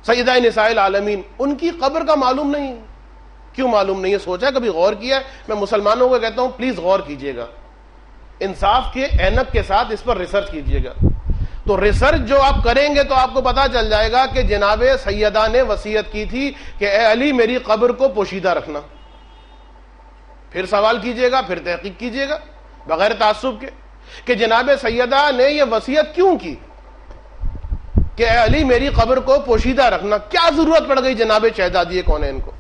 سیدہ نساء العالمین، ان کی قبر کا معلوم نہیں؟ کیوں معلوم نہیں ہے؟ سوچا کبھی؟ غور کیا ہے؟ میں مسلمانوں کو کہتا ہوں پلیز غور کیجئے گا، انصاف کے اینک کے ساتھ اس پر ریسرچ کیجئے گا. تو ریسرچ جو آپ کریں گے تو آپ کو پتا چل جائے گا کہ جناب سیدہ نے وصیت کی تھی کہ اے علی میری قبر کو پوشیدہ رکھنا. پھر سوال کیجئے گا، پھر تحقیق کیجئے گا بغیر تعصب کے کہ جناب سیدہ نے یہ وصیت کیوں کی کہ اے علی میری قبر کو پوشیدہ رکھنا. کیا ضرورت پڑ گئی جناب شہزادی کونین کو؟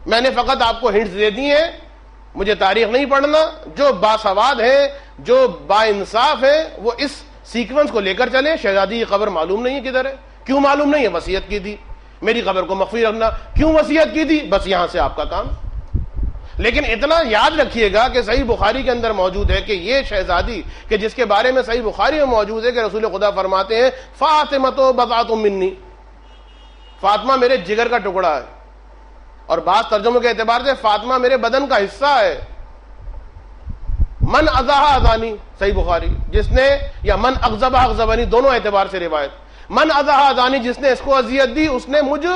میں نے فقط آپ کو ہنٹس دے دی ہیں، مجھے تاریخ نہیں پڑھنا. جو باسواد ہیں، جو با انصاف ہیں، وہ اس سیکوینس کو لے کر چلیں. شہزادی کی قبر معلوم نہیں ہے کدھر ہے. کیوں معلوم نہیں ہے؟ وصیت کی تھی میری قبر کو مخفی رکھنا. کیوں وصیت کی تھی؟ بس یہاں سے آپ کا کام. لیکن اتنا یاد رکھیے گا کہ صحیح بخاری کے اندر موجود ہے کہ یہ شہزادی کہ جس کے بارے میں صحیح بخاری میں موجود ہے کہ رسول خدا فرماتے ہیں فاطمہ بضعۃ منی، فاطمہ میرے جگر کا ٹکڑا ہے، اور بعض ترجموں کے اعتبار سے فاطمہ میرے بدن کا حصہ ہے. من اذاها اذانی، صحیح بخاری، جس نے، یا من اغضبها اغضبنی، دونوں اعتبار سے روایت. من اذاها اذانی، جس نے اس کو اذیت دی اس نے مجھ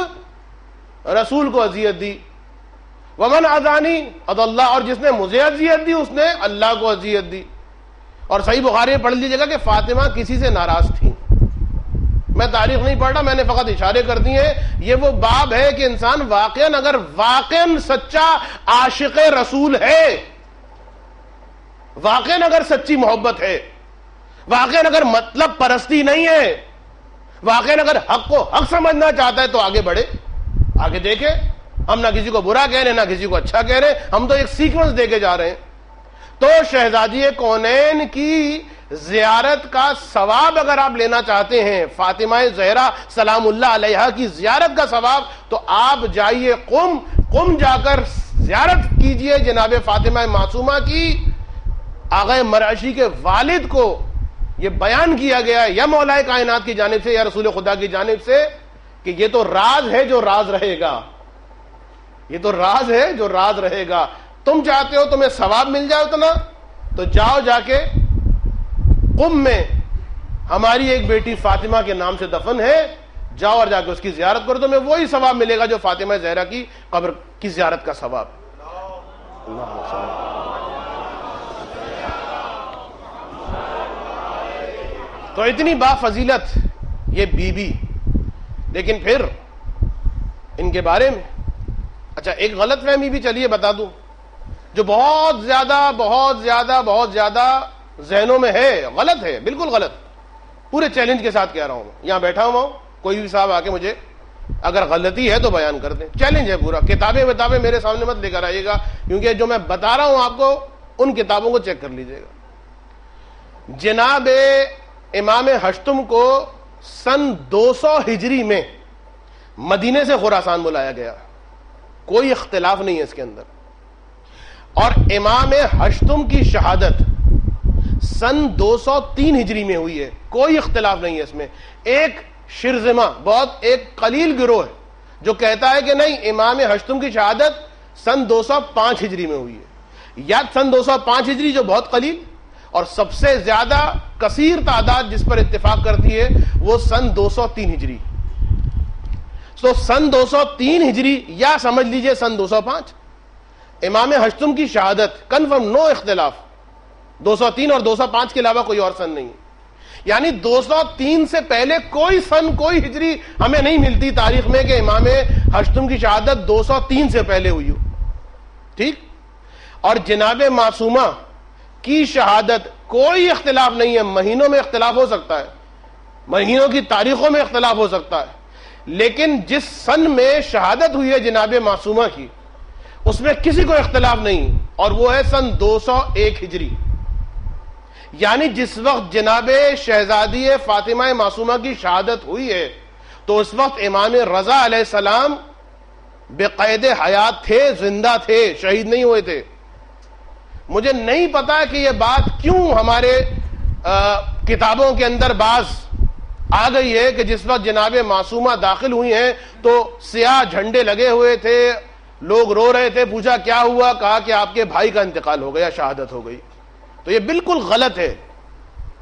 رسول کو اذیت دی. ومن اذانی اذ اللہ، اور جس نے مجھے اذیت دی اس نے اللہ کو اذیت دی. اور صحیح بخاری میں پڑھ لیجیے گا کہ فاطمہ کسی سے ناراض تھی. میں تاریخ نہیں پڑھ رہا، میں نے فقط اشارے کر دیے ہیں. یہ وہ باب ہے کہ انسان واقعاً اگر واقعاً سچا عاشق رسول ہے، واقعاً اگر سچی محبت ہے، واقعاً اگر مطلب پرستی نہیں ہے، واقعاً اگر حق کو حق سمجھنا چاہتا ہے تو آگے بڑھے، آگے دیکھے. ہم نہ کسی کو برا کہہ رہے نہ کسی کو اچھا کہہ رہے، ہم تو ایک سیکوینس دے کے جا رہے ہیں. تو شہزادی کونین کی زیارت کا ثواب اگر آپ لینا چاہتے ہیں، فاطمہ زہرا سلام اللہ علیہا کی زیارت کا ثواب، تو آپ جائیے قم جا کر زیارت کیجئے جناب فاطمہ معصومہ کی. آغا مرعشی کے والد کو یہ بیان کیا گیا ہے یا مولا کائنات کی جانب سے یا رسول خدا کی جانب سے کہ یہ تو راز ہے جو راز رہے گا، یہ تو راز ہے جو راز رہے گا. تم چاہتے ہو تمہیں ثواب مل جائے اتنا، تو جاؤ جا کے قم میں ہماری ایک بیٹی فاطمہ کے نام سے دفن ہے، جاؤ اور جا کے اس کی زیارت کرو، تمہیں وہی ثواب ملے گا جو فاطمہ زہرا کی قبر کی زیارت کا ثواب. تو اتنی با فضیلت یہ بی بی. لیکن پھر ان کے بارے میں اچھا ایک غلط فہمی بھی چلیے بتا دوں جو بہت زیادہ ذہنوں میں ہے. غلط ہے، بالکل غلط. پورے چیلنج کے ساتھ کہہ رہا ہوں، یہاں بیٹھا ہوا ہوں، کوئی بھی صاحب آ کے مجھے اگر غلطی ہے تو بیان کر دیں. چیلنج ہے پورا. کتابیں میرے سامنے مت لے کر آئیے گا، کیونکہ جو میں بتا رہا ہوں آپ کو ان کتابوں کو چیک کر لیجیے گا. جناب امام ہشتم کو سن 200 ہجری میں مدینے سے خراسان بلایا گیا، کوئی اختلاف نہیں ہے اس کے اندر. اور امام ہشتم کی شہادت سن 203 ہجری میں ہوئی ہے، کوئی اختلاف نہیں ہے اس میں. ایک شرذمہ، بہت ایک قلیل گروہ ہے جو کہتا ہے کہ نہیں امام ہشتم کی شہادت سن 205 ہجری میں ہوئی ہے، یا سن 205 ہجری جو بہت قلیل، اور سب سے زیادہ کثیر تعداد جس پر اتفاق کرتی ہے وہ سن 203 ہجری. تو سن 203 ہجری یا سمجھ لیجئے سن 205 امام ہشتم کی شہادت کنفرم، نو اختلاف. 203 اور 205 کے علاوہ کوئی اور سن نہیں. یعنی 203 سے پہلے کوئی سن، کوئی ہجری ہمیں نہیں ملتی تاریخ میں کہ امام ہشتم کی شہادت 203 سے پہلے ہوئی ہو. ٹھیک. اور جناب معصومہ کی شہادت کوئی اختلاف نہیں ہے. مہینوں میں اختلاف ہو سکتا ہے، مہینوں کی تاریخوں میں اختلاف ہو سکتا ہے، لیکن جس سن میں شہادت ہوئی ہے جناب معصومہ کی اس میں کسی کو اختلاف نہیں، اور وہ ہے سن 201 ہجری. یعنی جس وقت جناب شہزادی فاطمہ معصومہ کی شہادت ہوئی ہے تو اس وقت امام رضا علیہ السلام بے قید حیات تھے، زندہ تھے، شہید نہیں ہوئے تھے. مجھے نہیں پتا کہ یہ بات کیوں ہمارے کتابوں کے اندر بعض آ گئی ہے کہ جس وقت جناب معصومہ داخل ہوئی ہیں تو سیاہ جھنڈے لگے ہوئے تھے، لوگ رو رہے تھے. پوچھا کیا ہوا؟ کہا کہ آپ کے بھائی کا انتقال ہو گیا، شہادت ہو گئی. تو یہ بالکل غلط ہے.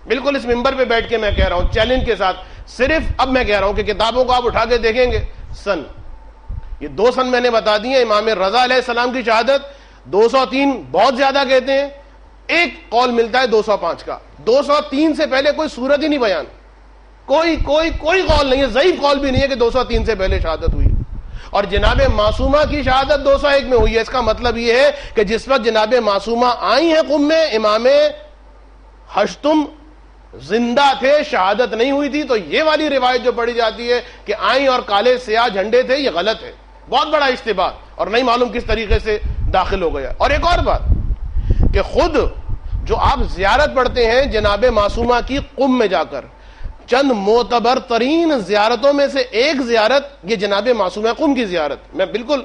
بالکل اس منبر پہ بیٹھ کے میں کہہ رہا ہوں چیلنج کے ساتھ. صرف اب میں کہہ رہا ہوں کہ کتابوں کو آپ اٹھا کے دیکھیں گے سن، یہ 2 سن میں نے بتا دی ہیں. امام رضا علیہ السلام کی شہادت 203 بہت زیادہ کہتے ہیں، ایک قول ملتا ہے 205 کا. 203 سے پہلے کوئی صورت ہی نہیں بیان، کوئی قول نہیں ہے، ضعیف قول بھی نہیں ہے کہ 203 سے پہلے شہادت ہوئی. اور جناب معصومہ کی شہادت 201 میں ہوئی ہے. اس کا مطلب یہ ہے کہ جس وقت جناب معصومہ آئی ہیں قم میں، امام ہشتم زندہ تھے، شہادت نہیں ہوئی تھی. تو یہ والی روایت جو پڑھی جاتی ہے کہ آئیں اور کالے سیاہ جھنڈے تھے، یہ غلط ہے، بہت بڑا اشتباہ، اور نہیں معلوم کس طریقے سے داخل ہو گیا. اور ایک اور بات کہ خود جو آپ زیارت پڑھتے ہیں جناب معصومہ کی قم میں جا کر، چند معتبر ترین زیارتوں میں سے ایک زیارت یہ جناب معصومہ قم کی زیارت، میں بالکل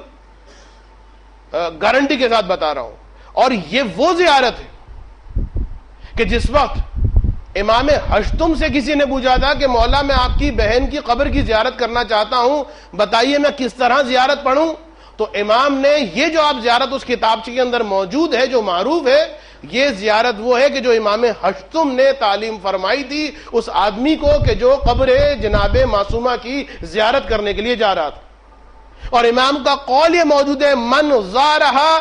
گارنٹی کے ساتھ بتا رہا ہوں. اور یہ وہ زیارت ہے کہ جس وقت امام ہشتم سے کسی نے پوچھا تھا کہ مولا میں آپ کی بہن کی قبر کی زیارت کرنا چاہتا ہوں، بتائیے میں کس طرح زیارت پڑھوں؟ تو امام نے یہ جو آپ زیارت اس کتابچے کے اندر موجود ہے، جو معروف ہے، یہ زیارت وہ ہے کہ جو امام ہشتم نے تعلیم فرمائی تھی اس آدمی کو کہ جو قبر جناب معصومہ کی زیارت کرنے کے لیے جا رہا تھا. اور امام کا قول یہ موجود ہے، من زارہا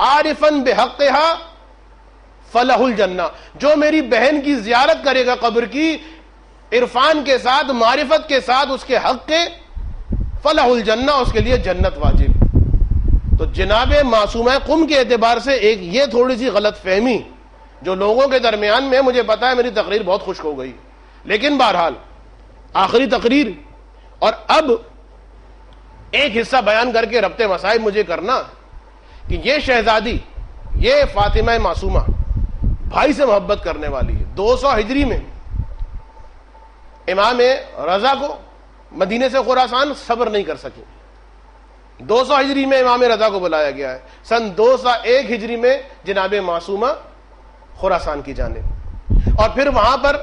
عارفا بحقہا فلہ الجنہ، جو میری بہن کی زیارت کرے گا قبر کی عرفان کے ساتھ، معرفت کے ساتھ، اس کے حق کے، فلہ الجنہ، اس کے لیے جنت واجب. تو جناب معصومہ قم کے اعتبار سے ایک یہ تھوڑی سی غلط فہمی جو لوگوں کے درمیان میں، مجھے پتا ہے میری تقریر بہت خشک ہو گئی، لیکن بہرحال آخری تقریر، اور اب ایک حصہ بیان کر کے ربط مصائب مجھے کرنا کہ یہ شہزادی، یہ فاطمہ معصومہ بھائی سے محبت کرنے والی ہے. 200 ہجری میں امام رضا کو مدینے سے خراسان صبر نہیں کر سکے. 200 ہجری میں امام رضا کو بلایا گیا ہے. سن 201 ہجری میں جناب معصومہ خراسان کی جانب، اور پھر وہاں پر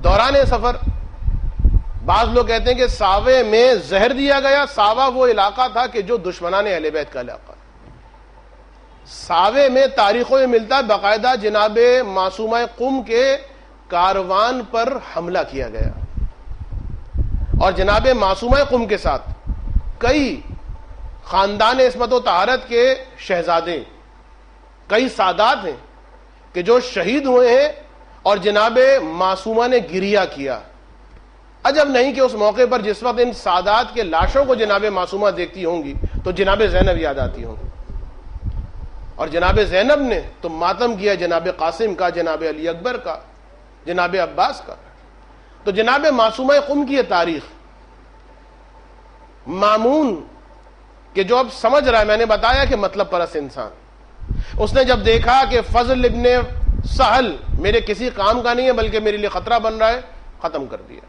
دوران سفر بعض لوگ کہتے ہیں کہ ساوے میں زہر دیا گیا. ساوا وہ علاقہ تھا کہ جو دشمنان اہل بیت کا علاقہ. ساوے میں تاریخوں میں ملتا ہے باقاعدہ جناب معصومہ قم کے کاروان پر حملہ کیا گیا، اور جناب معصومہ قم کے ساتھ کئی خاندان عصمت و طہارت کے شہزادے، کئی سادات ہیں کہ جو شہید ہوئے ہیں، اور جناب معصومہ نے گریہ کیا. عجب نہیں کہ اس موقع پر جس وقت ان سادات کے لاشوں کو جناب معصومہ دیکھتی ہوں گی تو جناب زینب یاد آتی ہوں گی، اور جناب زینب نے تو ماتم کیا جناب قاسم کا، جناب علی اکبر کا، جناب عباس کا. تو جناب معصومہ قم کی یہ تاریخ مامون کہ جو اب سمجھ رہا ہے، میں نے بتایا کہ مطلب پرست انسان، اس نے جب دیکھا کہ فضل ابن سہل میرے کسی کام کا نہیں ہے بلکہ میرے لیے خطرہ بن رہا ہے، ختم کر دیا.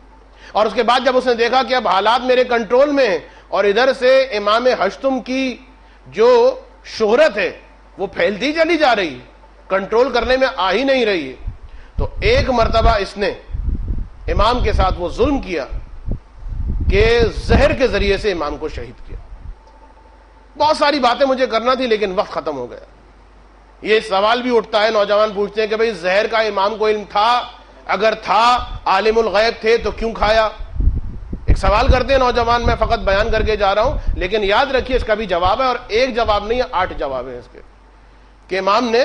اور اس کے بعد جب اس نے دیکھا کہ اب حالات میرے کنٹرول میں ہیں اور ادھر سے امام ہشتم کی جو شہرت ہے وہ پھیلتی چلی جا رہی، کنٹرول کرنے میں آ ہی نہیں رہی ہے، تو ایک مرتبہ اس نے امام کے ساتھ وہ ظلم کیا کہ زہر کے ذریعے سے امام کو شہید کیا. بہت ساری باتیں مجھے کرنا تھی لیکن وقت ختم ہو گیا. یہ سوال بھی اٹھتا ہے، نوجوان پوچھتے ہیں کہ بھئی زہر کا امام کو علم تھا؟ اگر تھا، عالم الغیب تھے تو کیوں کھایا؟ ایک سوال کرتے ہیں نوجوان، میں فقط بیان کر کے جا رہا ہوں، لیکن یاد رکھیے اس کا بھی جواب ہے، اور ایک جواب نہیں ہے، 8 جواب ہیں اس کے، کہ امام نے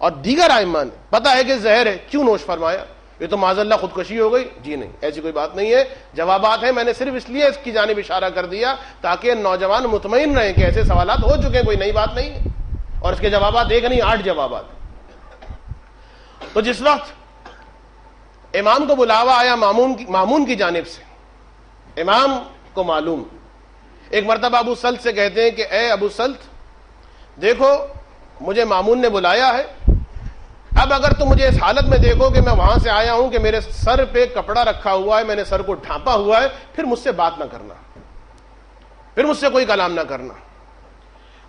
اور دیگر ائمہ نے پتا ہے کہ زہر ہے، کیوں نوش فرمایا؟ یہ تو معاذ اللہ خودکشی ہو گئی؟ جی نہیں، ایسی کوئی بات نہیں ہے، جوابات ہیں، میں نے صرف اس لیے اس کی جانب اشارہ کر دیا تاکہ نوجوان مطمئن رہیں کہ ایسے سوالات ہو چکے ہیں، کوئی نئی بات نہیں ہے، اور اس کے جوابات ایک نہیں 8 جوابات۔ تو جس وقت امام کو بلاوا آیا مامون کی جانب سے، امام کو معلوم، ایک مرتبہ ابو سلط سے کہتے ہیں کہ اے ابو سلط، دیکھو مجھے مامون نے بلایا ہے، اب اگر تم مجھے اس حالت میں دیکھو کہ میں وہاں سے آیا ہوں کہ میرے سر پہ کپڑا رکھا ہوا ہے، میں نے سر کو ڈھانپا ہوا ہے، پھر مجھ سے بات نہ کرنا، پھر مجھ سے کوئی کلام نہ کرنا،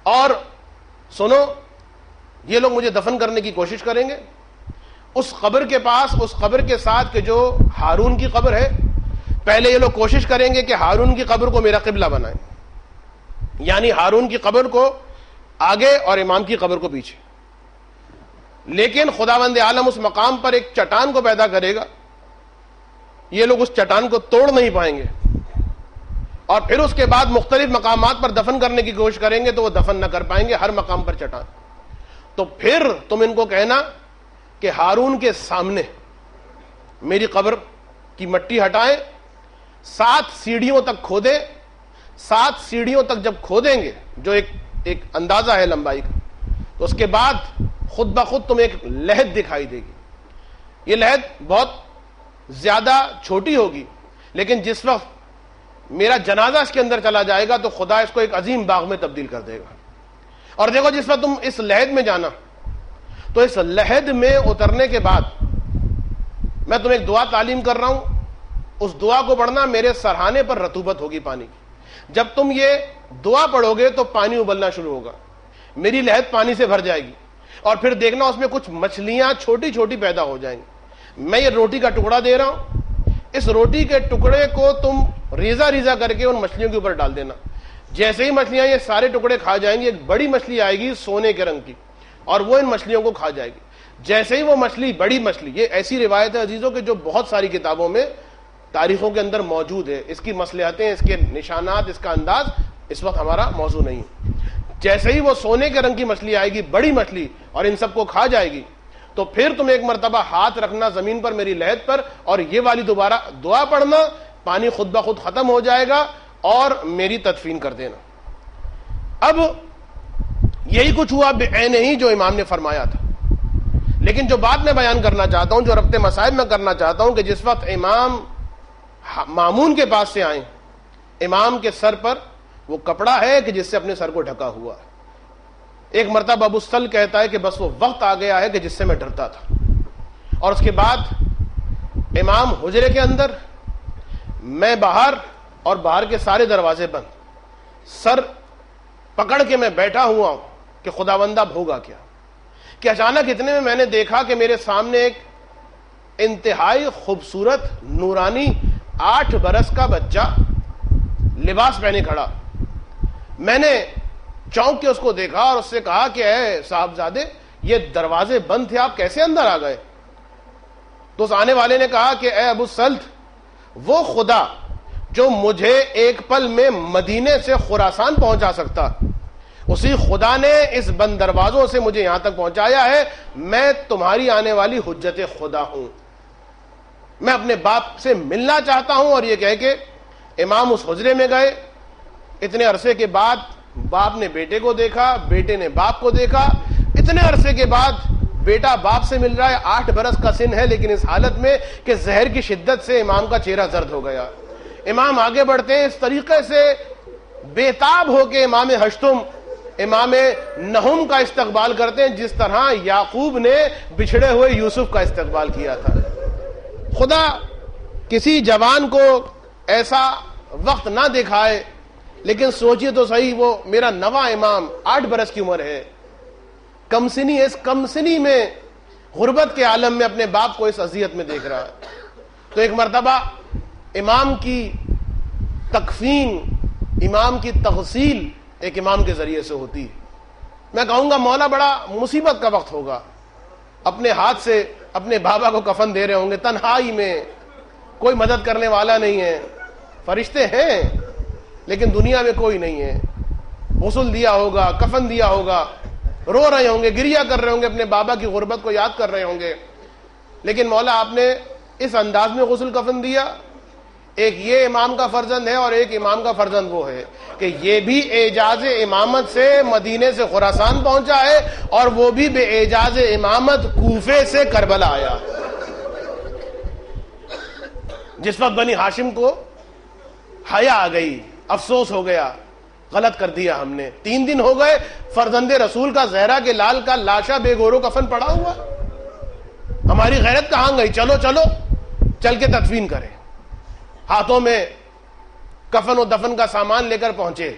اور سنو یہ لوگ مجھے دفن کرنے کی کوشش کریں گے اس قبر کے پاس، اس قبر کے ساتھ کہ جو ہارون کی قبر ہے، پہلے یہ لوگ کوشش کریں گے کہ ہارون کی قبر کو میرا قبلہ بنائیں، یعنی ہارون کی قبر کو آگے اور امام کی قبر کو پیچھے، لیکن خداوند عالم اس مقام پر ایک چٹان کو پیدا کرے گا، یہ لوگ اس چٹان کو توڑ نہیں پائیں گے، اور پھر اس کے بعد مختلف مقامات پر دفن کرنے کی کوشش کریں گے تو وہ دفن نہ کر پائیں گے، ہر مقام پر چٹان۔ تو پھر تم ان کو کہنا کہ ہارون کے سامنے میری قبر کی مٹی ہٹائیں، 7 سیڑھیوں تک کھودیں، 7 سیڑھیوں تک جب کھودیں گے، جو ایک اندازہ ہے لمبائی کا، تو اس کے بعد خود بخود تمہیں ایک لحد دکھائی دے گی، یہ لحد بہت زیادہ چھوٹی ہوگی، لیکن جس وقت میرا جنازہ اس کے اندر چلا جائے گا تو خدا اس کو ایک عظیم باغ میں تبدیل کر دے گا۔ اور دیکھو جس وقت تم اس لحد میں جانا، تو اس لحد میں اترنے کے بعد میں تمہیں ایک دعا تعلیم کر رہا ہوں، اس دعا کو پڑھنا، میرے سرہانے پر رطوبت ہوگی پانی کی، جب تم یہ دعا پڑھو گے تو پانی ابلنا شروع ہوگا، میری لحد پانی سے بھر جائے گی، اور پھر دیکھنا اس میں کچھ مچھلیاں چھوٹی چھوٹی پیدا ہو جائیں گی، میں یہ روٹی کا ٹکڑا دے رہا ہوں، اس روٹی کے ٹکڑے کو تم ریزہ ریزہ کر کے ان مچھلیوں کے اوپر ڈال دینا، جیسے ہی مچھلیاں یہ سارے ٹکڑے کھا جائیں گی، ایک بڑی مچھلی آئے گی سونے کے رنگ کی، اور وہ ان مچھلیوں کو کھا جائے گی، جیسے ہی وہ مچھلی، بڑی مچھلی، یہ ایسی روایت ہے عزیزوں کہ جو بہت ساری کتابوں میں تاریخوں کے اندر موجود ہے، اس کی مصلحتیں، اس کے نشانات، اس کا انداز اس وقت ہمارا موضوع نہیں، جیسے ہی وہ سونے کے رنگ کی مچھلی آئے گی، بڑی مچھلی، اور ان سب کو کھا جائے گی، تو پھر تم ایک مرتبہ ہاتھ رکھنا زمین پر میری لحد پر، اور یہ والی دوبارہ دعا پڑھنا، پانی خود بخود ختم ہو جائے گا، اور میری تدفین کر دینا۔ اب یہی کچھ ہوا بعینہ ہی جو امام نے فرمایا تھا، لیکن جو بات میں بیان کرنا چاہتا ہوں، جو ربط مصائب میں کرنا چاہتا ہوں، کہ جس وقت امام مامون کے پاس سے آئیں، امام کے سر پر وہ کپڑا ہے کہ جس سے اپنے سر کو ڈھکا ہوا ہے، ایک مرتبہ ابو سل کہتا ہے کہ بس وہ وقت آ گیا ہے کہ جس سے میں ڈرتا تھا، اور اس کے بعد امام حجرے کے اندر، میں باہر، اور باہر کے سارے دروازے بند، سر پکڑ کے میں بیٹھا ہوا ہوں کہ خداوندہ اب ہوگا کیا، کہ اچانک اتنے میں میں نے دیکھا کہ میرے سامنے ایک انتہائی خوبصورت نورانی 8 برس کا بچہ لباس پہنے کھڑا، میں نے چونک کے اس کو دیکھا اور اس سے کہا کہ اے صاحبزادے، یہ دروازے بند تھے، آپ کیسے اندر آ گئے؟ تو اس آنے والے نے کہا کہ اے ابو سلط، وہ خدا جو مجھے ایک پل میں مدینے سے خراسان پہنچا سکتا، اسی خدا نے اس بند دروازوں سے مجھے یہاں تک پہنچایا ہے، میں تمہاری آنے والی حجت خدا ہوں، میں اپنے باپ سے ملنا چاہتا ہوں۔ اور یہ کہہ کے امام اس حجرے میں گئے، اتنے عرصے کے بعد باپ نے بیٹے کو دیکھا، بیٹے نے باپ کو دیکھا، اتنے عرصے کے بعد بیٹا باپ سے مل رہا ہے، 8 برس کا سن ہے، لیکن اس حالت میں کہ زہر کی شدت سے امام کا چہرہ زرد ہو گیا۔ امام آگے بڑھتے ہیں، اس طریقے سے بےتاب ہو کے امام ہشتم، امام نہم کا استقبال کرتے ہیں جس طرح یعقوب نے بچھڑے ہوئے یوسف کا استقبال کیا تھا۔ خدا کسی جوان کو ایسا وقت نہ دکھائے، لیکن سوچئے تو صحیح، وہ میرا نواں امام 8 برس کی عمر ہے، کم سنی، اس کم سنی میں غربت کے عالم میں اپنے باپ کو اس اذیت میں دیکھ رہا ہے۔ تو ایک مرتبہ امام کی تکفین، امام کی تغسیل ایک امام کے ذریعے سے ہوتی ہے، میں کہوں گا مولا بڑا مصیبت کا وقت ہوگا، اپنے ہاتھ سے اپنے بابا کو کفن دے رہے ہوں گے تنہائی میں، کوئی مدد کرنے والا نہیں ہے، فرشتے ہیں لیکن دنیا میں کوئی نہیں ہے، غسل دیا ہوگا، کفن دیا ہوگا، رو رہے ہوں گے، گریہ کر رہے ہوں گے، اپنے بابا کی غربت کو یاد کر رہے ہوں گے، لیکن مولا آپ نے اس انداز میں غسل کفن دیا۔ ایک یہ امام کا فرزند ہے اور ایک امام کا فرزند وہ ہے کہ یہ بھی اعجاز امامت سے مدینے سے خراسان پہنچا ہے اور وہ بھی بے اعجاز امامت کوفے سے کربلا آیا۔ جس وقت بنی ہاشم کو حیا آ گئی، افسوس ہو گیا، غلط کر دیا ہم نے، 3 دن ہو گئے فرزند رسول کا، زہرا کے لال کا لاشا بے گورو کفن پڑا ہوا، ہماری غیرت کہاں گئی؟ چلو چلو چل کے تدفین کریں۔ ہاتھوں میں کفن و دفن کا سامان لے کر پہنچے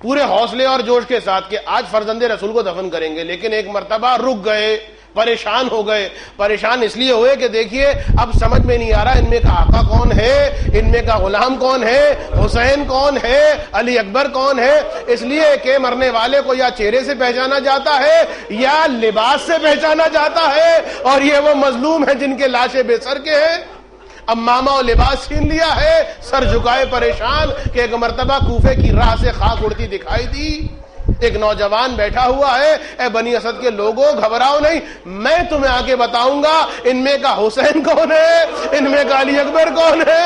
پورے حوصلے اور جوش کے ساتھ کہ آج فرزند رسول کو دفن کریں گے، لیکن ایک مرتبہ رک گئے، پریشان ہو گئے۔ پریشان اس لیے ہوئے کہ دیکھیے اب سمجھ میں نہیں آ رہا ان میں کا آقا کون ہے، ان میں کا غلام کون ہے، حسین کون ہے، علی اکبر کون ہے، اس لیے کہ مرنے والے کو یا چہرے سے پہچانا جاتا ہے یا لباس سے پہچانا جاتا ہے، اور یہ وہ مظلوم ہیں جن کے لاشیں بے سر کے ہیں۔ اب ماما اور لباس چھین لیا ہے، سر جھکائے پریشان کہ ایک مرتبہ کوفے کی راہ سے خاک اڑتی دکھائی دی، ایک نوجوان بیٹھا ہوا ہے، اے بنی اسد کے لوگوں گھبراؤ نہیں، میں تمہیں آ کے بتاؤں گا ان میں کا حسین کون ہے، ان میں کا علی اکبر کون ہے۔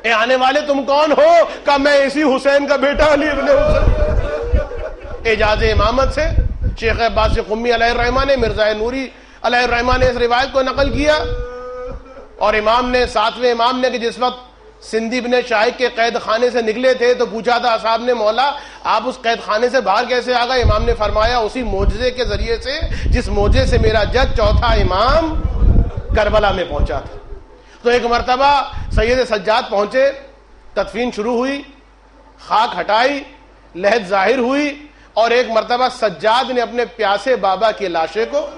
اے آنے والے تم کون ہو؟ کہ میں اسی حسین کا بیٹا علی ابن حسین۔ اعجاز امامت سے شیخ عباس قمی علیہ الرحمہ نے، مرزا نوری علیہ الرحمہ نے اس روایت کو نقل کیا، اور امام نے، 7ویں امام نے، کہ جس وقت سندھی بن شاہق کے قید خانے سے نکلے تھے تو پوچھا تھا اصحاب نے، مولا آپ اس قید خانے سے باہر کیسے آ گئے؟ امام نے فرمایا اسی معجزے کے ذریعے سے جس معجزے سے میرا جد چوتھا امام کربلا میں پہنچا تھا۔ تو ایک مرتبہ سید سجاد پہنچے، تدفین شروع ہوئی، خاک ہٹائی، لحد ظاہر ہوئی، اور ایک مرتبہ سجاد نے اپنے پیاسے بابا کی لاشے کو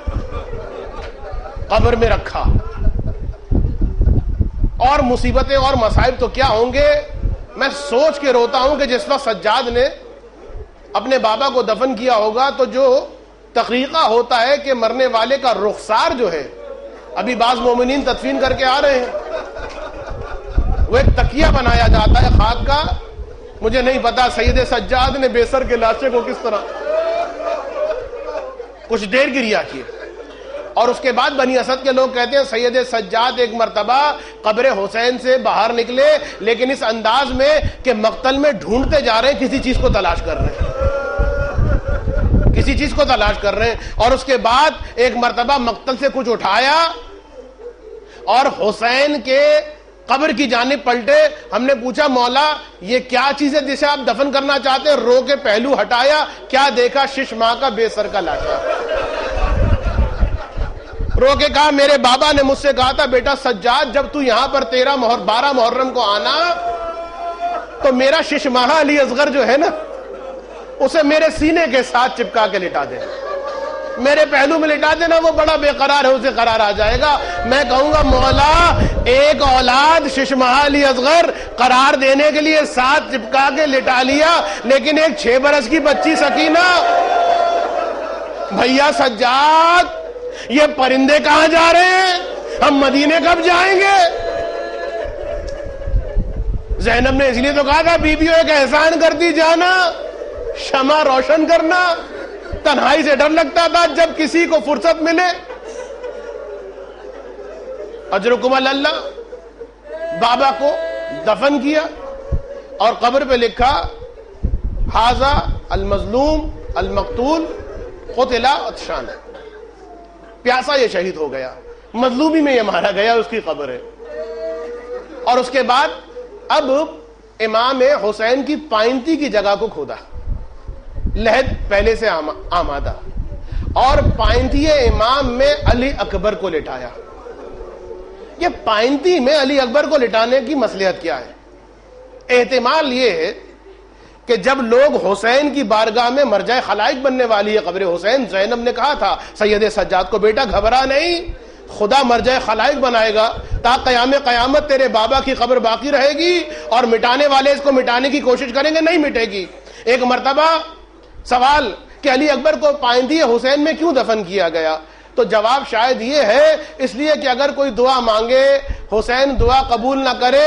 قبر میں رکھا، اور مصیبتیں اور مصائب تو کیا ہوں گے، میں سوچ کے روتا ہوں کہ جس وقت سجاد نے اپنے بابا کو دفن کیا ہوگا تو جو تقریقہ ہوتا ہے کہ مرنے والے کا رخسار جو ہے، ابھی بعض مومنین تدفین کر کے آ رہے ہیں، وہ ایک تکیہ بنایا جاتا ہے خاک کا، مجھے نہیں پتا سید سجاد نے بے سر کے لاشے کو کس طرح کچھ دیر گریا کیے۔ اور اس کے بعد بنی اسد کے لوگ کہتے ہیں سید سجاد ایک مرتبہ قبر حسین سے باہر نکلے، لیکن اس انداز میں کہ مقتل میں ڈھونڈتے جا رہے ہیں، کسی چیز کو تلاش کر رہے ہیں، کسی چیز کو تلاش کر رہے ہیں، اور اس کے بعد ایک مرتبہ مقتل سے کچھ اٹھایا اور حسین کے قبر کی جانب پلٹے۔ ہم نے پوچھا مولا یہ کیا چیز ہے جسے آپ دفن کرنا چاہتے ہیں؟ رو کے پہلو ہٹایا، کیا دیکھا؟ 6 ماہ کا بے سر کا لاشا۔ رو کے کہا میرے بابا نے مجھ سے کہا تھا بیٹا سجاد جب تو یہاں پر 12 محرم کو آنا تو میرا 6 ماہ علی اصغر جو ہے نا اسے میرے سینے کے ساتھ چپکا کے لٹا دے، میرے پہلو میں لٹا دینا، وہ بڑا بے قرار ہے، اسے قرار آ جائے گا۔ میں کہوں گا مولا ایک اولاد 6 ماہ علی اصغر قرار دینے کے لیے ساتھ چپکا کے لٹا لیا، لیکن ایک 6 برس کی بچی سکینہ، بھیا سجاد یہ پرندے کہاں جا رہے ہیں؟ ہم مدینے کب جائیں گے؟ زینب نے اس لیے تو کہا تھا بیویوں ایک احسان کرتی جانا، شمع روشن کرنا۔ تنہائی سے ڈر لگتا تھا، جب کسی کو فرصت ملے اجرکم اللہ، بابا کو دفن کیا اور قبر پہ لکھا ھذا المظلوم المقتول قتل عطشان، پیاسا یہ شہید ہو گیا، مظلومی میں یہ مارا گیا، اس کی قبر ہے۔ اور اس کے بعد اب امام حسین کی پائنتی کی جگہ کو کھودا، لحد پہلے سے آمادہ، اور پائنتی امام میں علی اکبر کو لٹایا۔ یہ پائنتی میں علی اکبر کو لٹانے کی مصلحت کیا ہے؟ احتمال یہ ہے کہ جب لوگ حسین کی بارگاہ میں مرجع خلائق بننے والی ہے قبر حسین، زینب نے کہا تھا سید سجاد کو بیٹا گھبرا نہیں، خدا مرجع خلائق بنائے گا، تا قیام قیامت تیرے بابا کی قبر باقی رہے گی، اور مٹانے والے اس کو مٹانے کی کوشش کریں گے، نہیں مٹے گی۔ ایک مرتبہ سوال کہ علی اکبر کو پائندی حسین میں کیوں دفن کیا گیا؟ تو جواب شاید یہ ہے اس لیے کہ اگر کوئی دعا مانگے حسین دعا قبول نہ کرے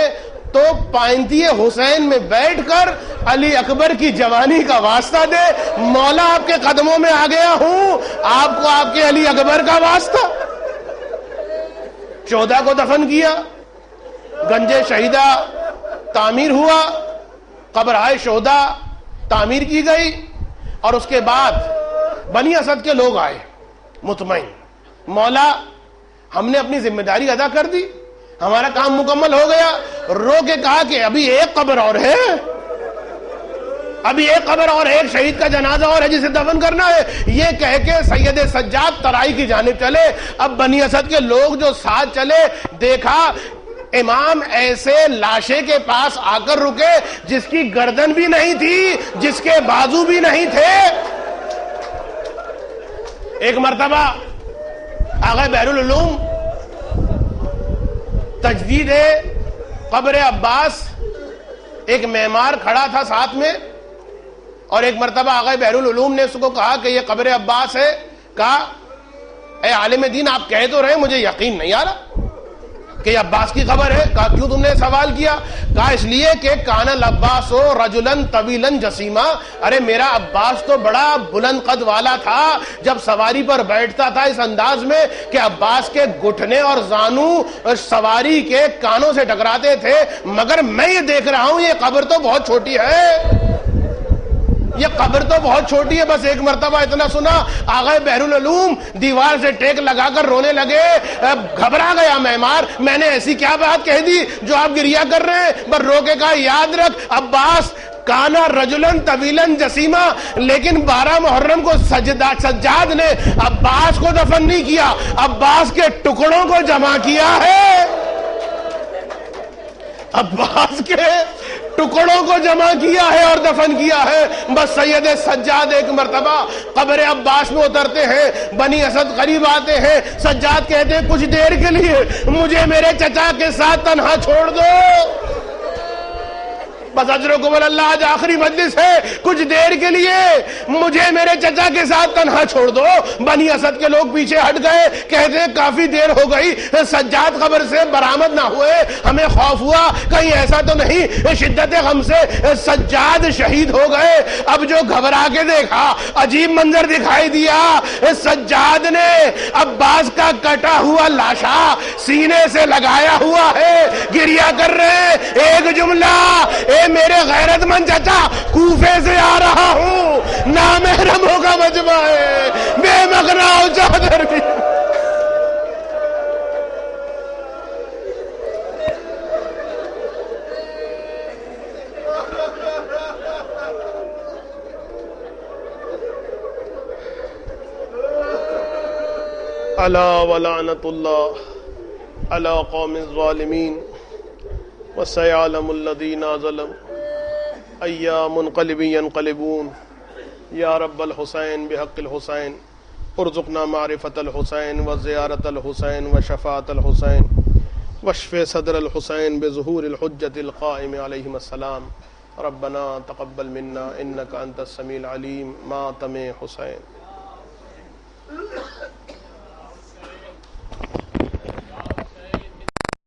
تو پائندی حسین میں بیٹھ کر علی اکبر کی جوانی کا واسطہ دے، مولا آپ کے قدموں میں آ گیا ہوں، آپ کو آپ کے علی اکبر کا واسطہ۔ 14 کو دفن کیا، گنج شہیدہ تعمیر ہوا، قبرہائے شہداء تعمیر کی گئی، اور اس کے بعد بنی اسد کے لوگ آئے مطمئن، مولا ہم نے اپنی ذمہ داری ادا کر دی، ہمارا کام مکمل ہو گیا۔ رو کے کہا کہ ابھی ایک قبر اور ہے، ابھی ایک قبر اور، ایک شہید کا جنازہ اور ہے جسے دفن کرنا ہے۔ یہ کہہ کے سید سجاد ترائی کی جانب چلے۔ اب بنی اسد کے لوگ جو ساتھ چلے، دیکھا امام ایسے لاشے کے پاس آ کر رکے جس کی گردن بھی نہیں تھی، جس کے بازو بھی نہیں تھے۔ ایک مرتبہ آغا بحر العلوم تجدید قبر عباس، ایک معمار کھڑا تھا ساتھ میں، اور ایک مرتبہ آغا بحر العلوم نے اس کو کہا کہ یہ قبر عباس ہے۔ کہا اے عالم دین آپ کہہ تو رہے، مجھے یقین نہیں آ رہا کہ یہ عباس کی خبر ہے۔ کہا کیوں تم نے سوال کیا؟ کہا اس لیے کہ کان العباس رجلا طویلا جسیما، ارے میرا عباس تو بڑا بلند قد والا تھا، جب سواری پر بیٹھتا تھا اس انداز میں کہ عباس کے گھٹنے اور زانو سواری کے کانوں سے ٹکراتے تھے، مگر میں یہ دیکھ رہا ہوں یہ قبر تو بہت چھوٹی ہے، یہ قبر تو بہت چھوٹی ہے۔ بس ایک مرتبہ اتنا سنا، آغا بحر العلوم دیوار سے ٹیک لگا کر رونے لگے۔ گھبرا گیا معمار، میں نے ایسی کیا بات کہہ دی جو آپ گریا کر رہے ہیں؟ پر رو کے کہا یاد رکھ عباس کانا رجلن طویلن جسیما، لیکن 12 محرم کو سجاد نے عباس کو دفن نہیں کیا، عباس کے ٹکڑوں کو جمع کیا ہے، عباس کے ٹکڑوں کو جمع کیا ہے اور دفن کیا ہے۔ بس سید سجاد ایک مرتبہ قبر عباس میں اترتے ہیں، بنی اسد قریب آتے ہیں، سجاد کہتے ہیں کچھ دیر کے لیے مجھے میرے چچا کے ساتھ تنہا چھوڑ دو، بس اجرکم اللہ، آج آخری مجلس ہے، کچھ دیر کے لیے مجھے میرے چچا کے ساتھ تنہا چھوڑ دو۔ بنی اسد کے لوگ پیچھے ہٹ گئے، کہتے ہیں کافی دیر ہو گئی سجاد قبر سے برآمد نہ ہوئے، ہمیں خوف ہوا کہیں ایسا تو نہیں شدت غم سے سجاد شہید ہو گئے۔ اب جو گھبرا کے دیکھا، عجیب منظر دکھائی دیا، سجاد نے عباس کا کٹا ہوا لاشا سینے سے لگایا ہوا ہے، گریا کر رہے، ایک جملہ اے میرے غیرت مند چچا کوفے سے آ رہا ہوں، نامحرموں کا مجمع ہے، بے مغنا ہو چادر بھی۔ الا ولعنت اللہ علی قوم الظالمین وسيعلم الذين ظلموا أي منقلب ينقلبون۔ یا رب الحسین بحق الحسین ارزقنا معرفة الحسین وزیارة الحسین وشفاعة الحسین واشف صدر الحسین بظہور الحجة القائم علیہم السلام۔ ربنا تقبل منا انك انت السمیع العلیم، ماتم حسین۔